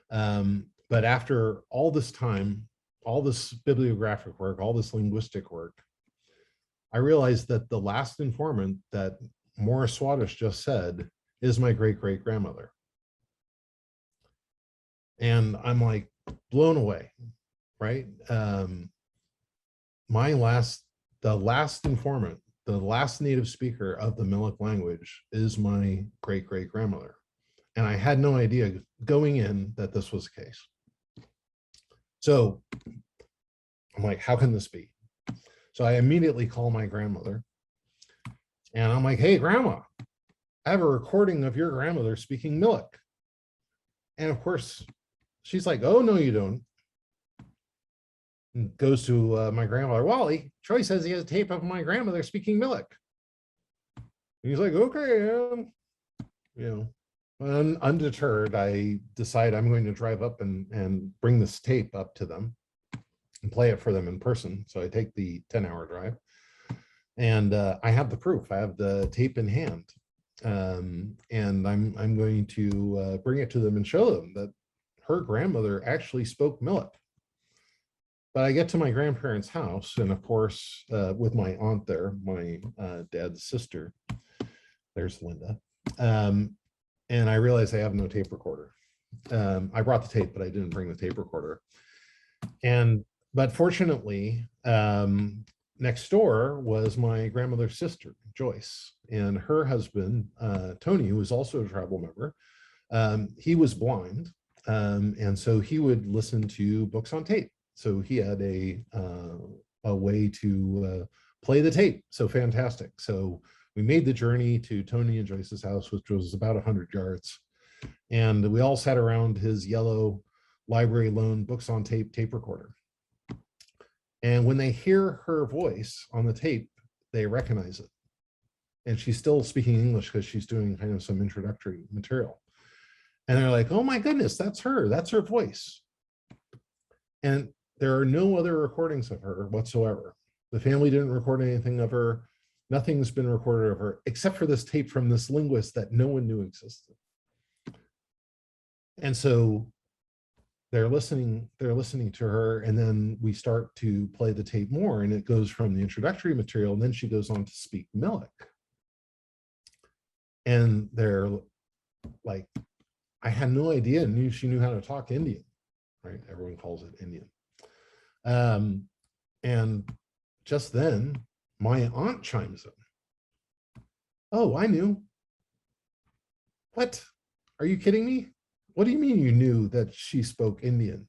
But after all this time, all this bibliographic work, all this linguistic work, I realized that the last informant that Morris Swadesh just said is my great-great-grandmother. And I'm like blown away. right? The last informant, the last native speaker of the Miluk language is my great-great-grandmother. And I had no idea going in that this was the case. So I'm like, how can this be? So I immediately call my grandmother and I'm like, hey, grandma, I have a recording of your grandmother speaking Miluk. And of course, she's like, oh, no, you don't. And goes to my grandmother, Wally, Troy says he has a tape of my grandmother speaking Miluk. And he's like, okay, undeterred, I decide I'm going to drive up and bring this tape up to them and play it for them in person. So I take the 10-hour drive and I have the proof. I have the tape in hand. And I'm going to bring it to them and show them that her grandmother actually spoke Miluk. But I get to my grandparents' house, and of course, with my aunt there, my dad's sister, there's Linda, and I realized I have no tape recorder. I brought the tape, but I didn't bring the tape recorder. But fortunately, next door was my grandmother's sister, Joyce, and her husband, Tony, who was also a tribal member. He was blind, and so he would listen to books on tape. So he had a way to play the tape. So fantastic. So we made the journey to Tony and Joyce's house, which was about 100 yards. And we all sat around his yellow library loan books on tape recorder. And when they hear her voice on the tape, they recognize it. And she's still speaking English because she's doing kind of some introductory material. And they're like, oh my goodness, that's her voice. And there are no other recordings of her whatsoever. The family didn't record anything of her. Nothing's been recorded of her except for this tape from this linguist that no one knew existed. And so they're listening to her, and then we start to play the tape more, and it goes from the introductory material, and then she goes on to speak Miluk. And they're like, I had no idea, she knew how to talk Indian, right? Everyone calls it Indian. And just then, my aunt chimes in. Oh, I knew. What? Are you kidding me? What do you mean you knew that she spoke Indian?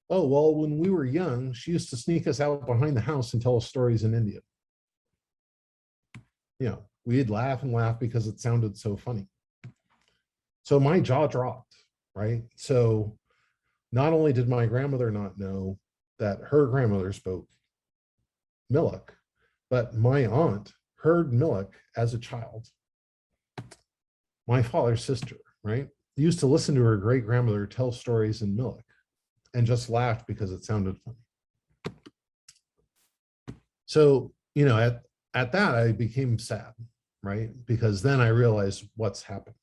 Oh, well, when we were young, she used to sneak us out behind the house and tell us stories in Indian. We'd laugh and laugh because it sounded so funny. So my jaw dropped, right? So not only did my grandmother not know that her grandmother spoke Miluk, but my aunt heard Miluk as a child. My father's sister, right, used to listen to her great-grandmother tell stories in Miluk and just laughed because it sounded funny. So, at that, I became sad, right? Because then I realized what's happened.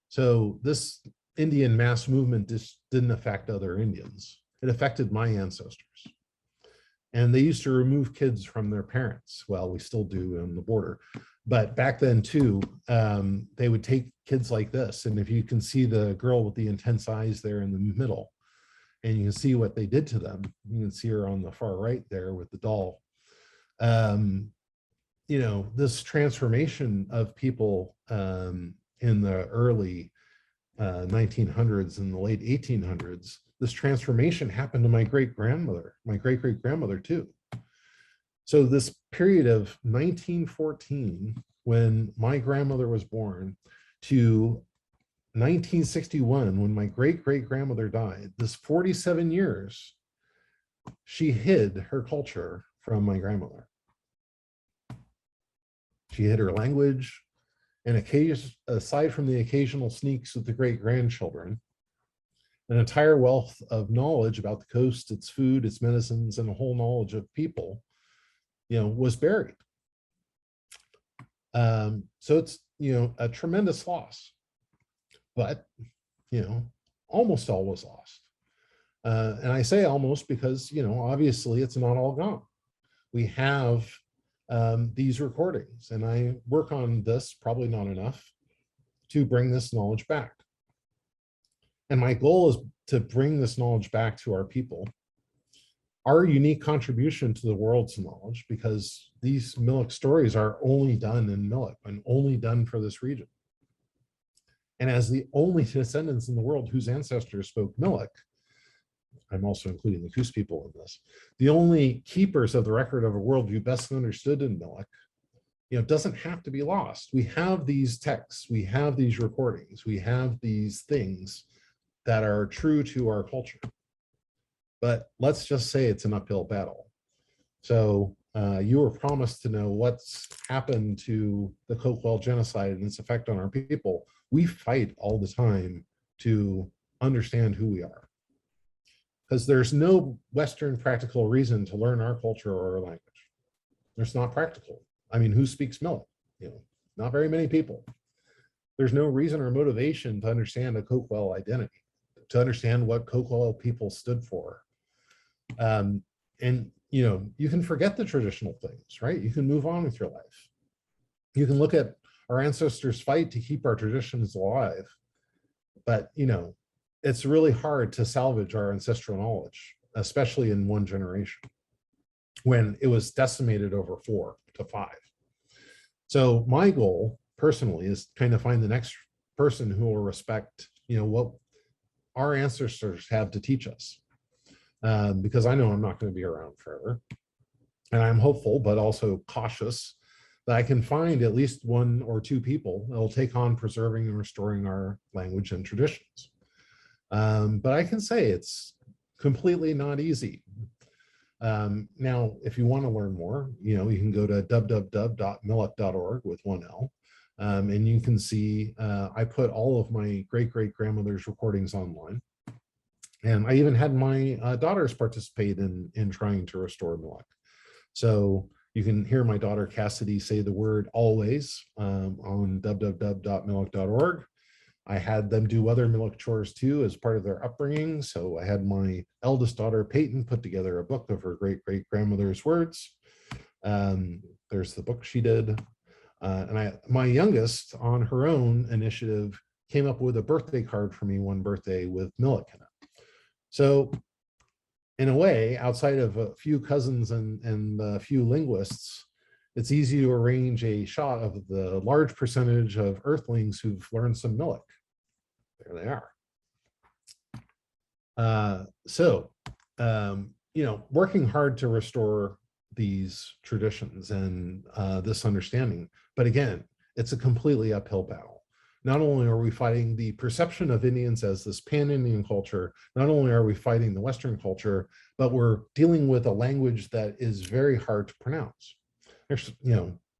So this Indian mass movement just didn't affect other Indians. It affected my ancestors. And they used to remove kids from their parents. Well, we still do on the border. But back then too, they would take kids like this. And if you can see the girl with the intense eyes there in the middle, and you can see what they did to them, you can see her on the far right there with the doll. This transformation of people in the early 1900s and the late 1800s, this transformation happened to my great-grandmother, my great-great-grandmother too. So this period of 1914, when my grandmother was born, to 1961, when my great-great-grandmother died, this 47 years, she hid her culture from my grandmother. She hid her language, and aside from the occasional sneaks with the great-grandchildren, an entire wealth of knowledge about the coast, its food, its medicines, and a whole knowledge of people, was buried. So it's, a tremendous loss, but, almost all was lost. And I say almost because, obviously it's not all gone. We have these recordings, and I work on this, probably not enough, to bring this knowledge back. And my goal is to bring this knowledge back to our people our unique contribution to the world's knowledge, because these Miluk stories are only done in Miluk and only done for this region. And as the only descendants in the world whose ancestors spoke Miluk, I'm also including the Coos people in this, the only keepers of the record of a worldview best understood in Miluk, doesn't have to be lost. We have these texts, we have these recordings, we have these things that are true to our culture. But let's just say it's an uphill battle. So you were promised to know what's happened to the Coquille genocide and its effect on our people. We fight all the time to understand who we are, because there's no Western practical reason to learn our culture or our language. It's not practical. I mean, who speaks Miluk? Not very many people. There's no reason or motivation to understand a Coquille identity, to understand what Coquille people stood for. And you can forget the traditional things, right? You can move on with your life. You can look at our ancestors' fight to keep our traditions alive. But, it's really hard to salvage our ancestral knowledge, especially in one generation, when it was decimated over 4 to 5. So my goal personally is kind of find the next person who will respect, what our ancestors have to teach us. Because I know I'm not going to be around forever. And I'm hopeful, but also cautious, that I can find at least 1 or 2 people that will take on preserving and restoring our language and traditions. But I can say it's completely not easy. Now, if you want to learn more, you can go to www.miluk.org with 1 L. And you can see I put all of my great-great-grandmother's recordings online. And I even had my daughters participate in trying to restore Miluk. So you can hear my daughter Cassidy say the word always on www.miluk.org. I had them do other Miluk chores too as part of their upbringing. So I had my eldest daughter Peyton put together a book of her great-great-grandmother's words. There's the book she did. And my youngest, on her own initiative, came up with a birthday card for me one birthday with Miluk in it. So in a way, outside of a few cousins and a few linguists, it's easy to arrange a shot of the large percentage of Earthlings who've learned some Miluk. There they are. Working hard to restore these traditions and this understanding. But again, it's a completely uphill battle. Not only are we fighting the perception of Indians as this pan-Indian culture, not only are we fighting the Western culture, but we're dealing with a language that is very hard to pronounce. There's,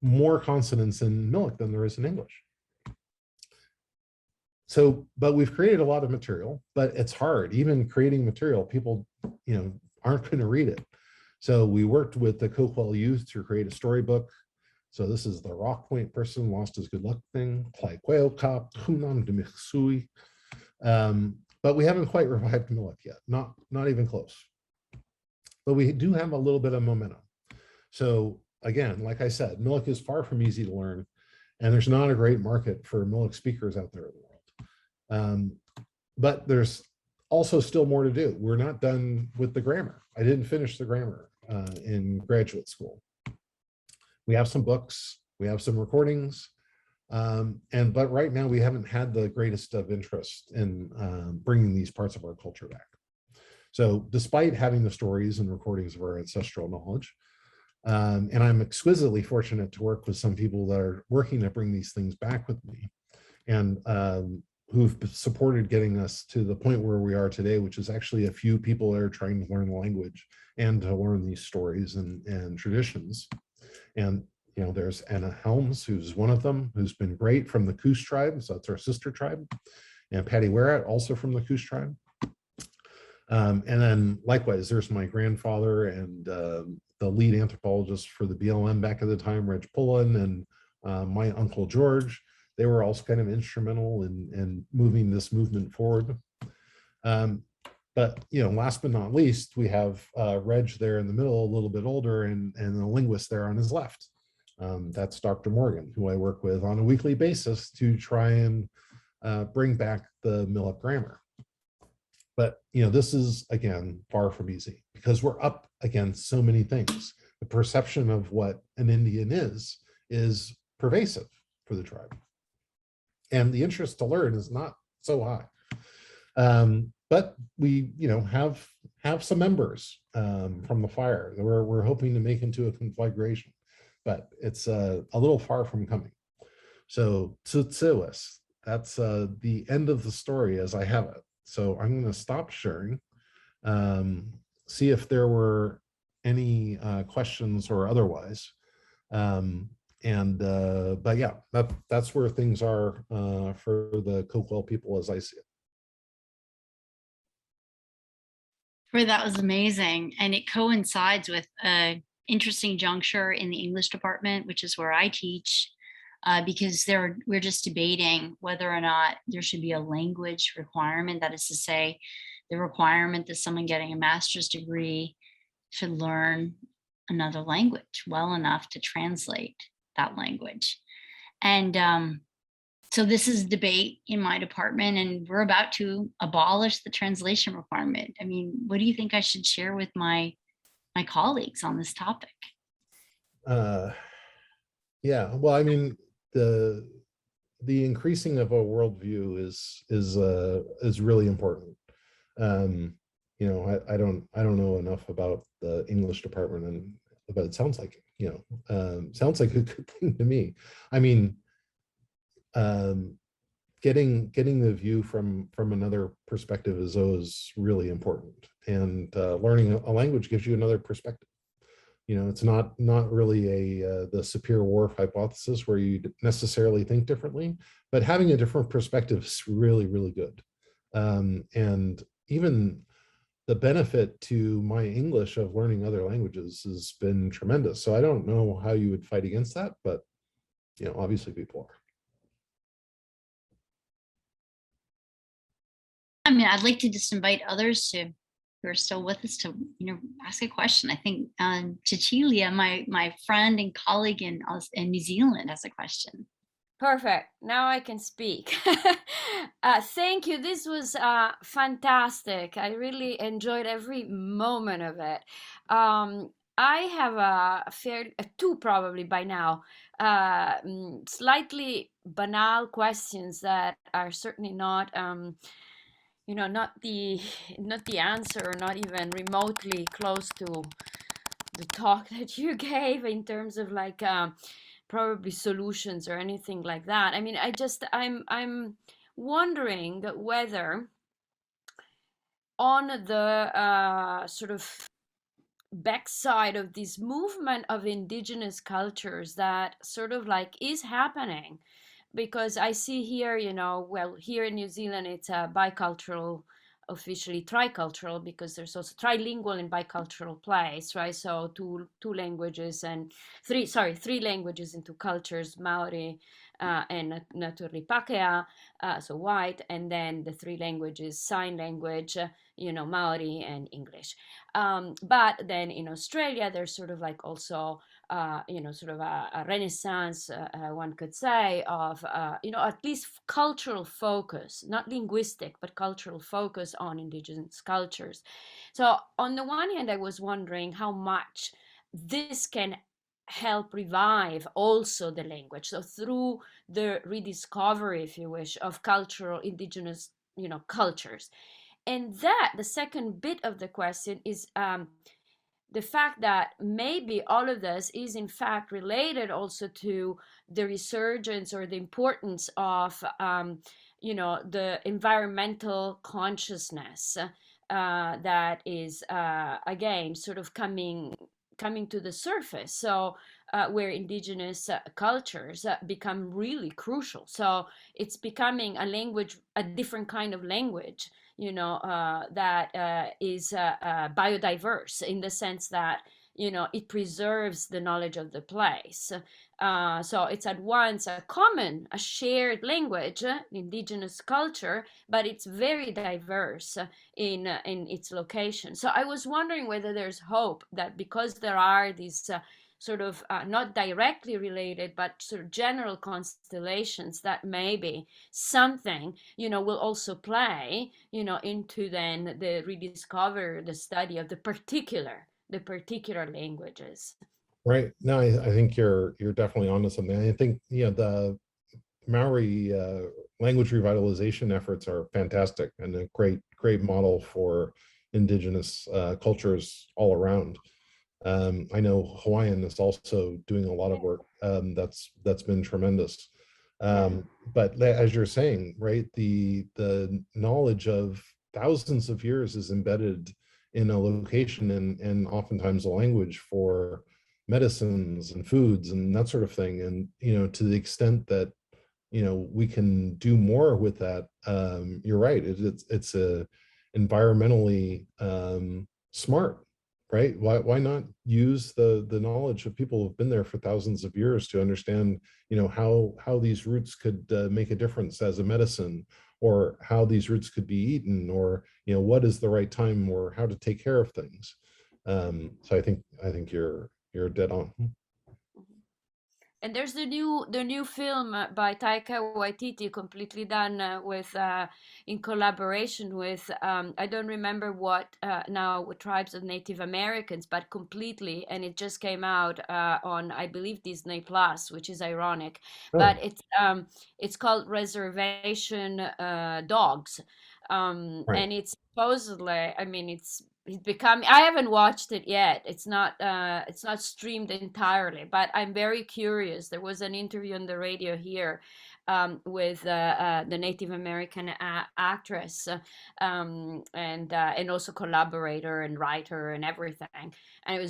more consonants in Miluk than there is in English. So, but we've created a lot of material, but it's hard. Even creating material, people, aren't going to read it. So we worked with the Coquille youth to create a storybook. So this is the Rock Point person lost his good luck thing. But we haven't quite revived Miluk yet. Not even close. But we do have a little bit of momentum. So again, like I said, Miluk is far from easy to learn, and there's not a great market for Miluk speakers out there in the world. But there's also still more to do. We're not done with the grammar. I didn't finish the grammar in graduate school. We have some books, we have some recordings, but right now we haven't had the greatest of interest in bringing these parts of our culture back. So despite having the stories and recordings of our ancestral knowledge, and I'm exquisitely fortunate to work with some people that are working to bring these things back with me, and who've supported getting us to the point where we are today, which is actually a few people that are trying to learn the language and to learn these stories and traditions. And there's Anna Helms, who's one of them, who's been great, from the Coos tribe, so that's our sister tribe, and Patty Werat, also from the Coos tribe. And then likewise, there's my grandfather and the lead anthropologist for the BLM back at the time, Reg Pullen, and my uncle George. They were also kind of instrumental in moving this movement forward. But last but not least, we have Reg there in the middle, a little bit older, and the linguist there on his left. That's Dr. Morgan, who I work with on a weekly basis to try and bring back the Miluk grammar. But this is again far from easy because we're up against so many things. The perception of what an Indian is pervasive for the tribe, and the interest to learn is not so high. But we, have some members from the fire that we're hoping to make into a conflagration, but it's a little far from coming. So Tsutsiwis, that's the end of the story as I have it. So I'm going to stop sharing, see if there were any questions or otherwise. But yeah, that's where things are for the Coquille people as I see it. That was amazing. And it coincides with an interesting juncture in the English department, which is where I teach, because we're just debating whether or not there should be a language requirement. That is to say, the requirement that someone getting a master's degree should learn another language well enough to translate that language. And so this is debate in my department, and we're about to abolish the translation requirement. I mean, what do you think I should share with my colleagues on this topic? Yeah, well, I mean, the increasing of a worldview is really important. I don't know enough about the English department, but it sounds like sounds like a good thing to me. I mean, getting the view from another perspective is always really important, and learning a language gives you another perspective. It's not really the Sapir-Whorf hypothesis where you necessarily think differently, but having a different perspective is really, really good. And even the benefit to my English of learning other languages has been tremendous. So I don't know how you would fight against that, but obviously people are. I mean, I'd like to just invite others who are still with us to, ask a question. I think Cecilia, my friend and colleague in New Zealand, has a question. Perfect. Now I can speak. Thank you. This was fantastic. I really enjoyed every moment of it. I have two probably by now, slightly banal questions that are certainly not, not the answer, or not even remotely close to the talk that you gave in terms of like probably solutions or anything like that. I mean, I'm wondering whether on the sort of backside of this movement of indigenous cultures that sort of like is happening, because I see here, well, here in New Zealand, it's a bicultural, officially tricultural, because there's also trilingual and bicultural place, right? So two languages and three languages and two cultures, Maori and naturally Pākehā, so white, and then the three languages, sign language, Maori and English. But then in Australia, there's sort of like also sort of a renaissance, one could say, of, at least cultural focus, not linguistic, but cultural focus on indigenous cultures. So on the one hand, I was wondering how much this can help revive also the language. So through the rediscovery, if you wish, of cultural indigenous, cultures. And that the second bit of the question is the fact that maybe all of this is in fact related also to the resurgence or the importance of, the environmental consciousness that is, again, sort of coming to the surface. So where indigenous cultures become really crucial. So it's becoming a language, a different kind of language, that is biodiverse in the sense that, it preserves the knowledge of the place. So it's at once a shared language, indigenous culture, but it's very diverse in its location. So I was wondering whether there's hope that because there are these sort of not directly related, but sort of general constellations that maybe something, will also play, into then the rediscover, the study of the particular languages. Right. No, I think you're definitely onto something. I think, the Maori language revitalization efforts are fantastic and a great model for indigenous cultures all around. I know Hawaiian is also doing a lot of work that's been tremendous. But as you're saying, right, the knowledge of thousands of years is embedded in a location and oftentimes a language for medicines and foods and that sort of thing. And, to the extent that, we can do more with that, you're right. It's a environmentally smart, right? Why not use the knowledge of people who've been there for thousands of years to understand, how these roots could make a difference as a medicine, or how these roots could be eaten, or what is the right time, or how to take care of things. So I think you're dead on. And there's the new film by Taika Waititi, completely done with in collaboration with I don't remember what tribes of Native Americans, but completely, and it just came out on, I believe, Disney Plus, which is ironic. Oh. But it's called Reservation Dogs, Right. and it's supposedly, I mean, it's becoming, I haven't watched it yet. It's not streamed entirely, but I'm very curious. There was an interview on the radio here with the Native American actress, and also collaborator and writer and everything, and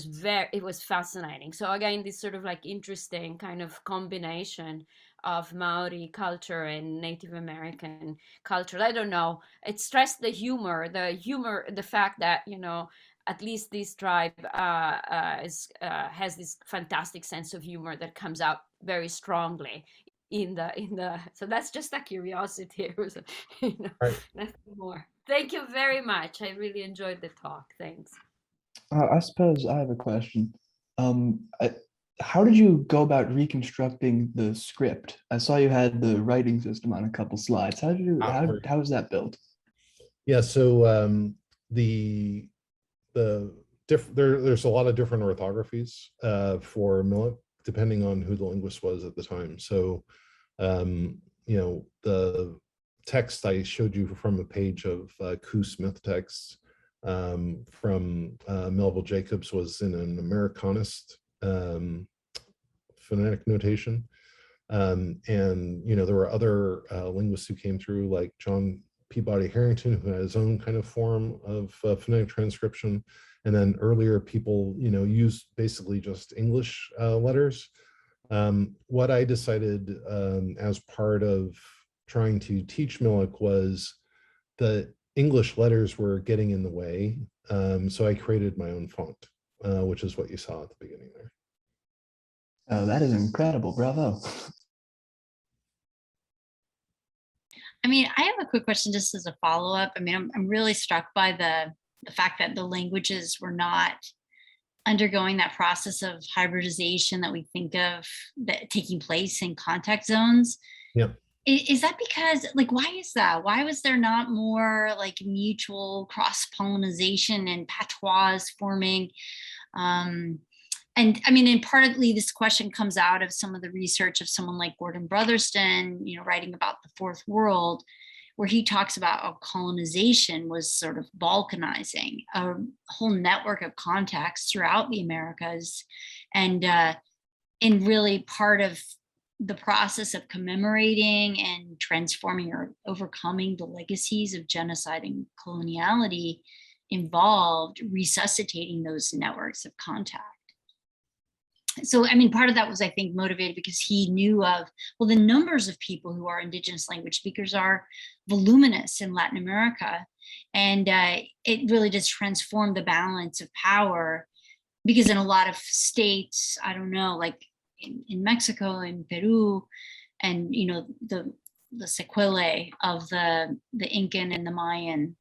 it was fascinating. So again, this sort of like interesting kind of combination of Maori culture and Native American culture. I don't know. It stressed the humor, the fact that, at least this tribe has this fantastic sense of humor that comes out very strongly in the. So that's just a curiosity. Right. Nothing more. Thank you very much. I really enjoyed the talk. Thanks. I suppose I have a question. How did you go about reconstructing the script? I saw you had the writing system on a couple slides. How was that built? Yeah, so there's a lot of different orthographies for Miluk, depending on who the linguist was at the time. So, the text I showed you from a page of Koo Smith texts from Melville Jacobs was in an Americanist phonetic notation. And, there were other linguists who came through, like John Peabody Harrington, who had his own kind of form of phonetic transcription. And then earlier people, used basically just English letters. What I decided as part of trying to teach Miluk was the English letters were getting in the way. So I created my own font, which is what you saw at the beginning there. Oh, that is incredible. Bravo. I mean, I have a quick question just as a follow-up. I mean, I'm really struck by the fact that the languages were not undergoing that process of hybridization that we think of that taking place in contact zones. Yeah. Is that because, like, why is that? Why was there not more like mutual cross-pollination and patois forming? And I mean, and partly this question comes out of some of the research of someone like Gordon Brotherston, writing about the Fourth World, where he talks about how colonization was sort of balkanizing a whole network of contacts throughout the Americas. And really part of the process of commemorating and transforming or overcoming the legacies of genocide and coloniality involved resuscitating those networks of contact. So, I mean, part of that was, I think, motivated because he knew of, well, the numbers of people who are indigenous language speakers are voluminous in Latin America. And it really just transformed the balance of power, because in a lot of states, I don't know, like in Mexico and Peru, and, the sequelae of the Incan and the Mayan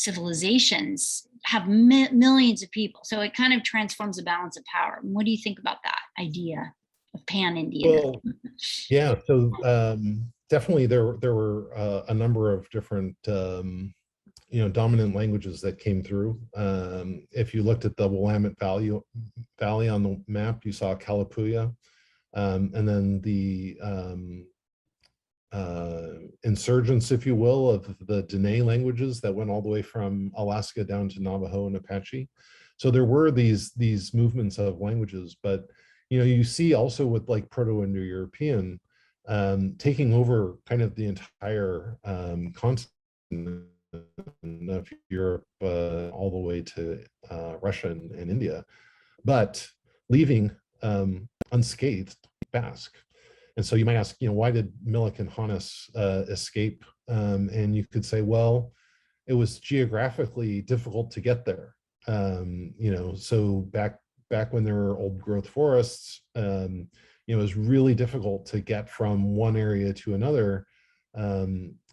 civilizations have millions of people. So it kind of transforms the balance of power. What do you think about that idea of pan-Indian? Well, yeah, so definitely there were a number of different dominant languages that came through. If you looked at the Willamette Valley on the map, you saw Kalapuya, and then the insurgence, if you will, of the Dene languages that went all the way from Alaska down to Navajo and Apache. So there were these movements of languages, but you see also with like Proto-Indo-European taking over kind of the entire continent of Europe all the way to Russia and India, but leaving unscathed Basque. And so you might ask, why did Miluk and Hannes escape? And you could say, well, it was geographically difficult to get there. So back when there were old growth forests, it was really difficult to get from one area to another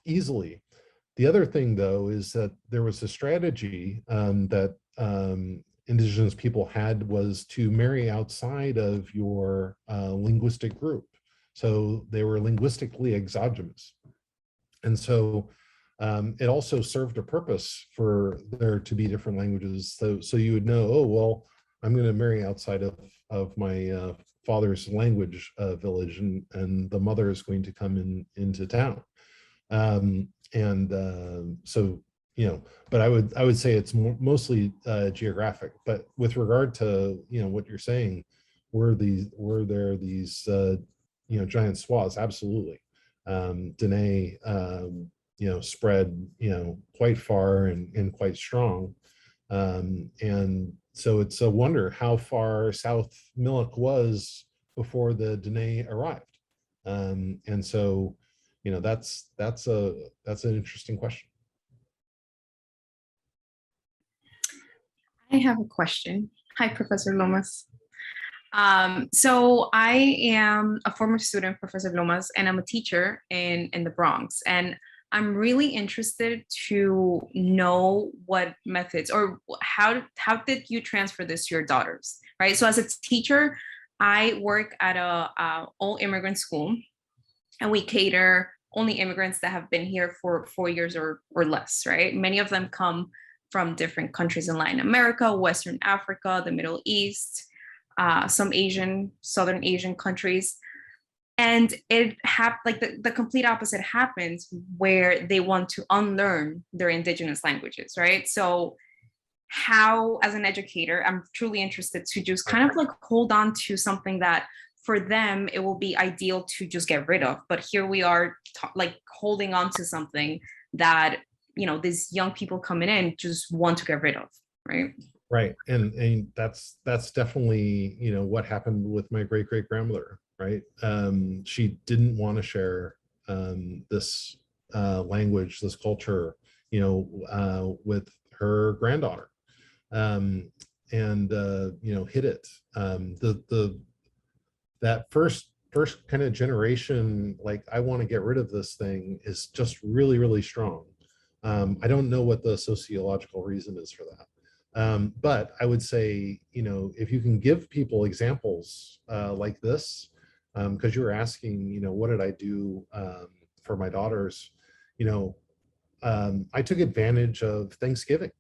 easily. The other thing, though, is that there was a strategy that indigenous people had, was to marry outside of your linguistic group. So they were linguistically exogenous. And so it also served a purpose for there to be different languages. So you would know, oh, well, I'm going to marry outside of my father's language village, and the mother is going to come into town. So, but I would say it's mostly geographic. But with regard to, what you're saying, were there these giant swaths? Absolutely. Dene, spread, quite far and quite strong. And so it's a wonder how far south Miluk was before the Dene arrived. And so, that's an interesting question. I have a question. Hi, Professor Lomas. So I am a former student, Professor Lomas, and I'm a teacher in the Bronx. And I'm really interested to know what methods, or how did you transfer this to your daughters, right? So as a teacher, I work at a all immigrant school, and we cater only immigrants that have been here for 4 years or less, right? Many of them come from different countries in Latin America, Western Africa, the Middle East, some Southern Asian countries. And it like the complete opposite happens, where they want to unlearn their indigenous languages, right? So how, as an educator, I'm truly interested to just kind of like hold on to something that for them, it will be ideal to just get rid of. But here we are like holding on to something that, these young people coming in just want to get rid of, right? Right. And that's definitely, what happened with my great-great-grandmother, right? She didn't want to share this language, this culture, with her granddaughter, and hid it. That first kind of generation, like, I want to get rid of this thing, is just really, really strong. I don't know what the sociological reason is for that. But I would say, if you can give people examples like this, because you were asking, what did I do for my daughters? I took advantage of Thanksgiving,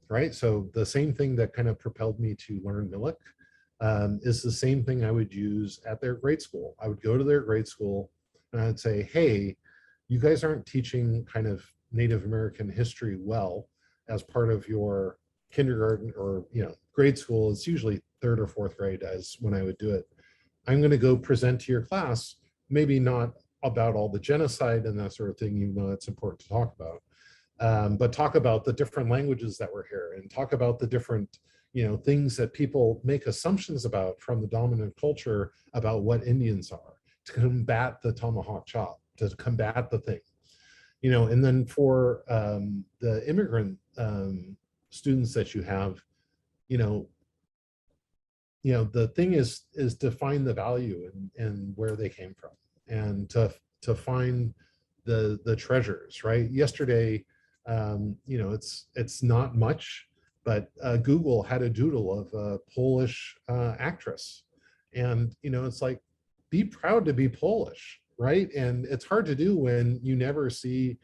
right? So the same thing that kind of propelled me to learn Miluk is the same thing I would use at their grade school. I would go to their grade school and I'd say, hey, you guys aren't teaching kind of Native American history well as part of your kindergarten or grade school. It's usually 3rd or 4th grade as when I would do it. I'm going to go present to your class, maybe not about all the genocide and that sort of thing, even though it's important to talk about, but talk about the different languages that were here, and talk about the different things that people make assumptions about from the dominant culture about what Indians are, to combat the tomahawk chop, to combat the thing. And then for the immigrant students that you have, the thing is to find the value in where they came from, and to find the treasures, right? Yesterday, It's not much, but Google had a doodle of a Polish actress. And, it's like, be proud to be Polish, right? And it's hard to do when you never see,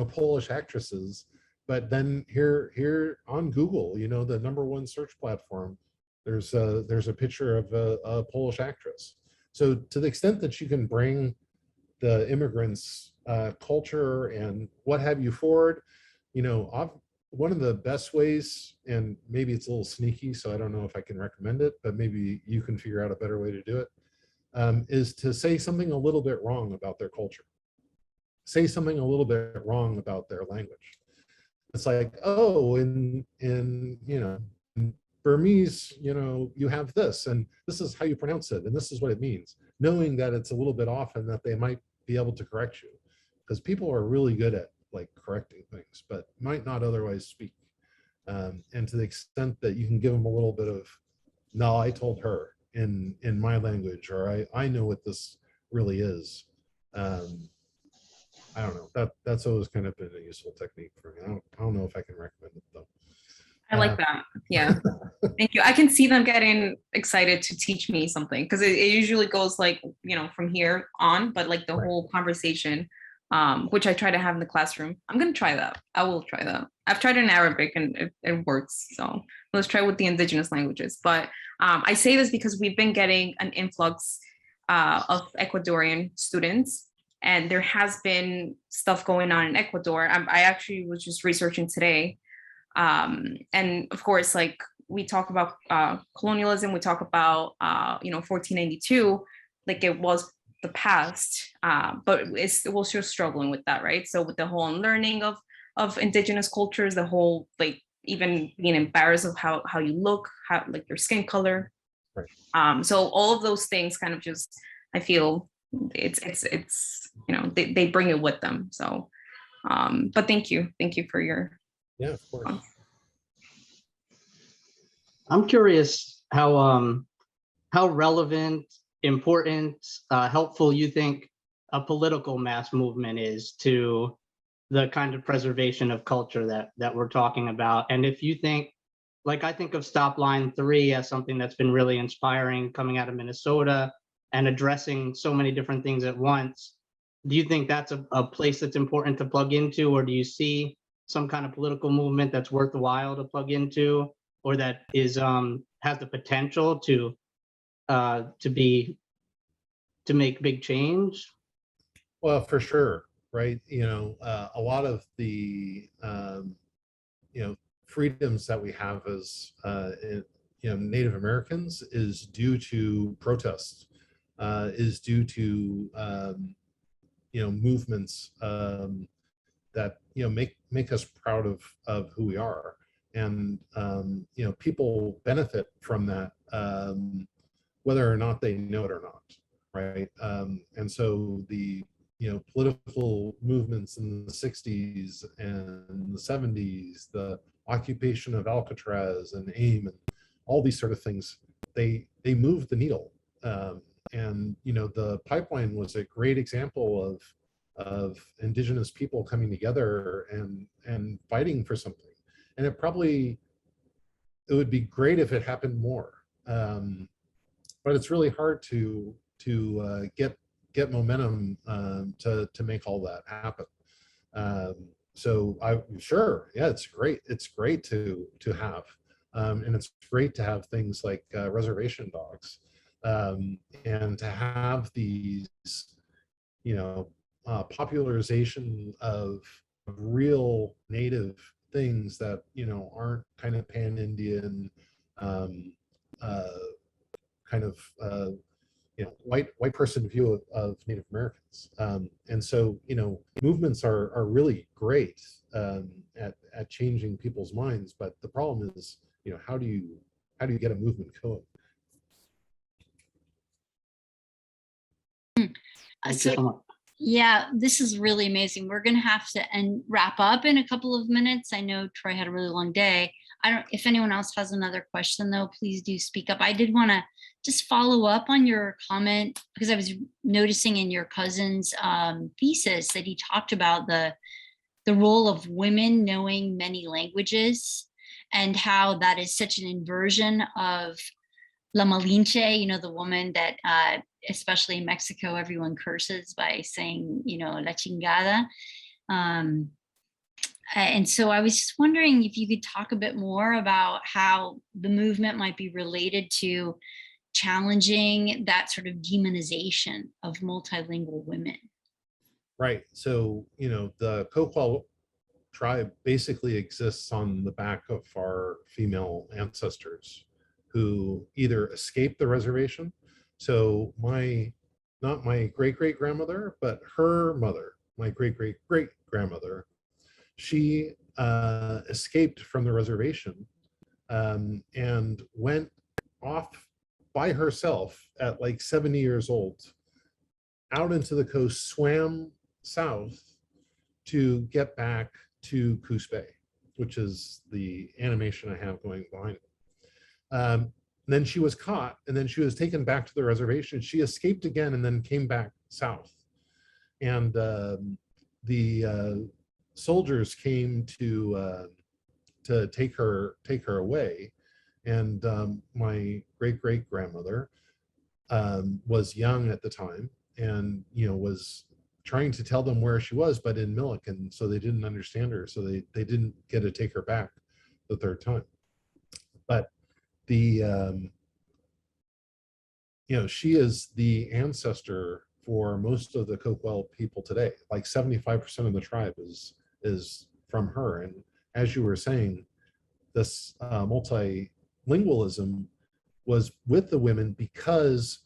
Polish actresses. But then here on Google, the #1 search platform, there's a picture of a Polish actress. So to the extent that you can bring the immigrants' culture and what have you forward, one of the best ways, and maybe it's a little sneaky, so I don't know if I can recommend it, but maybe you can figure out a better way to do it, is to say something a little bit wrong about their culture. Say something a little bit wrong about their language. It's like, oh, in Burmese, you have this, and this is how you pronounce it, and this is what it means, knowing that it's a little bit off and that they might be able to correct you, because people are really good at like correcting things, but might not otherwise speak. And to the extent that you can give them a little bit of, no, I told her in my language, or I know what this really is. I don't know. That's always kind of been a useful technique for me. I don't know if I can recommend it though. I like that. Yeah. Thank you. I can see them getting excited to teach me something, because it usually goes like, from here on, but like the whole conversation, which I try to have in the classroom. I'm going to try that. I will try that. I've tried it in Arabic and it works. So let's try with the indigenous languages. But I say this because we've been getting an influx of Ecuadorian students. And there has been stuff going on in Ecuador. I actually was just researching today. And of course, like we talk about colonialism, we talk about, 1492, like it was the past, but we're still struggling with that, right? So with the whole unlearning of indigenous cultures, the whole, like even being embarrassed of how you look, how like your skin color. Right. So all of those things kind of just, I feel it's they bring it with them. So, but thank you for your. Yeah, of course. I'm curious how relevant, important, helpful you think a political mass movement is to the kind of preservation of culture that we're talking about. And if you think, like I think of Stop Line 3 as something that's been really inspiring coming out of Minnesota and addressing so many different things at once, do you think that's a place that's important to plug into, or do you see some kind of political movement that's worthwhile to plug into, or that is has the potential to make big change? Well, for sure, right? A lot of the freedoms that we have as Native Americans is due to protests, is due to movements that make us proud of who we are, and people benefit from that, whether or not they know it or not, right? And so the political movements in the 60s and the 70s, the occupation of Alcatraz and AIM and all these sort of things, they moved the needle. And the pipeline was a great example of indigenous people coming together and fighting for something. And it would be great if it happened more, but it's really hard to get momentum to make all that happen. So it's great. It's great to have, and it's great to have things like reservation dogs, and to have these, popularization of real native things that aren't kind of pan-Indian, kind of white person view of Native Americans. And so movements are really great at changing people's minds, but the problem is how do you get a movement going? Thank you so much. Yeah, this is really amazing. We're going to have to wrap up in a couple of minutes. I know Troy had a really long day. If anyone else has another question though, please do speak up. I did want to just follow up on your comment, because I was noticing in your cousin's thesis that he talked about the the role of women knowing many languages, and how that is such an inversion of La Malinche, the woman that, especially in Mexico, everyone curses by saying, la chingada. And so I was just wondering if you could talk a bit more about how the movement might be related to challenging that sort of demonization of multilingual women. Right. So, the Coquille tribe basically exists on the back of our female ancestors who either escaped the reservation. So not my great-great-grandmother, but her mother, my great-great-great-grandmother, she escaped from the reservation and went off by herself at like 70 years old, out into the coast, swam south to get back to Coos Bay, which is the animation I have going behind it. Then she was caught, and then she was taken back to the reservation. She escaped again and then came back south. And the soldiers came to take her away. And my great-great-grandmother was young at the time, and was trying to tell them where she was, but in Miluk, and so they didn't understand her, so they didn't get to take her back the third time. But the she is the ancestor for most of the Coquille people today. Like 75% of the tribe is from her. And as you were saying, this multilingualism was with the women because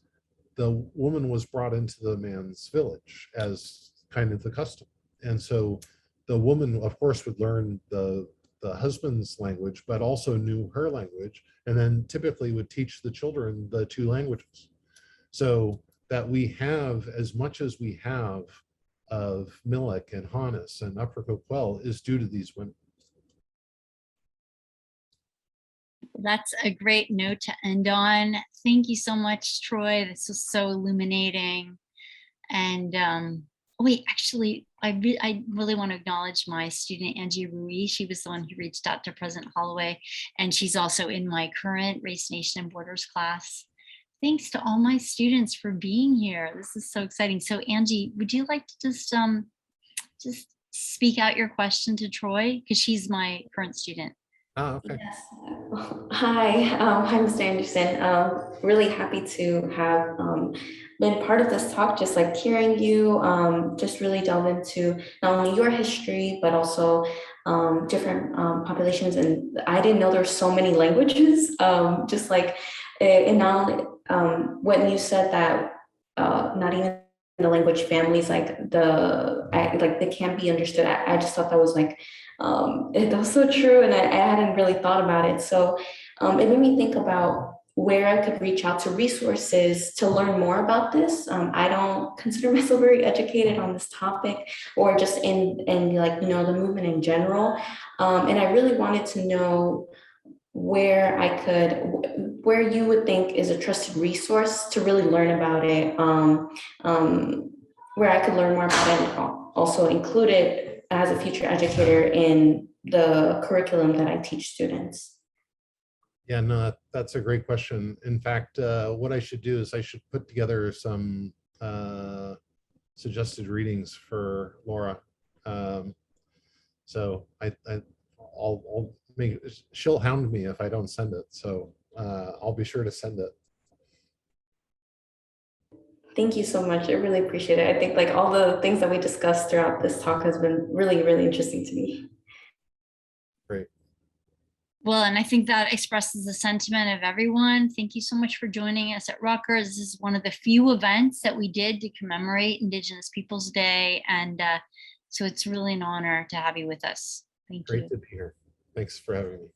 the woman was brought into the man's village as kind of the custom. And so the woman, of course, would learn the husband's language, but also knew her language, and then typically would teach the children the two languages. So that we have as much as we have of Miluk and Hannes and Upper Coquille is due to these women. That's a great note to end on. Thank you so much, Troy. This was so illuminating. And wait, actually, I really want to acknowledge my student, Angie Rui. She was the one who reached out to President Holloway, and she's also in my current Race, Nation, and Borders class. Thanks to all my students for being here. This is so exciting. So Angie, would you like to just speak out your question to Troy? Because she's my current student. Oh, okay. Yes. Hi, hi, Mr. Anderson. Really happy to have been part of this talk, just like hearing you, just really delve into not only your history, but also different populations. And I didn't know there's so many languages, just like, and now when you said that not even the language families, like they can't be understood. I just thought that was like, that was so true, and I hadn't really thought about it. So it made me think about where I could reach out to resources to learn more about this. I don't consider myself very educated on this topic, or just in like, the movement in general. And I really wanted to know where you would think is a trusted resource to really learn about it, where I could learn more about it, and also include it as a future educator in the curriculum that I teach students. Yeah, no, that's a great question. In fact, what I should do is I should put together some suggested readings for Laura. So I'll make, she'll hound me if I don't send it. So I'll be sure to send it. Thank you so much. I really appreciate it. I think like all the things that we discussed throughout this talk has been really, really interesting to me. Great. Well, and I think that expresses the sentiment of everyone. Thank you so much for joining us at Rutgers. This is one of the few events that we did to commemorate Indigenous Peoples Day. And so it's really an honor to have you with us. Thank you. Great to be here. Thanks for having me.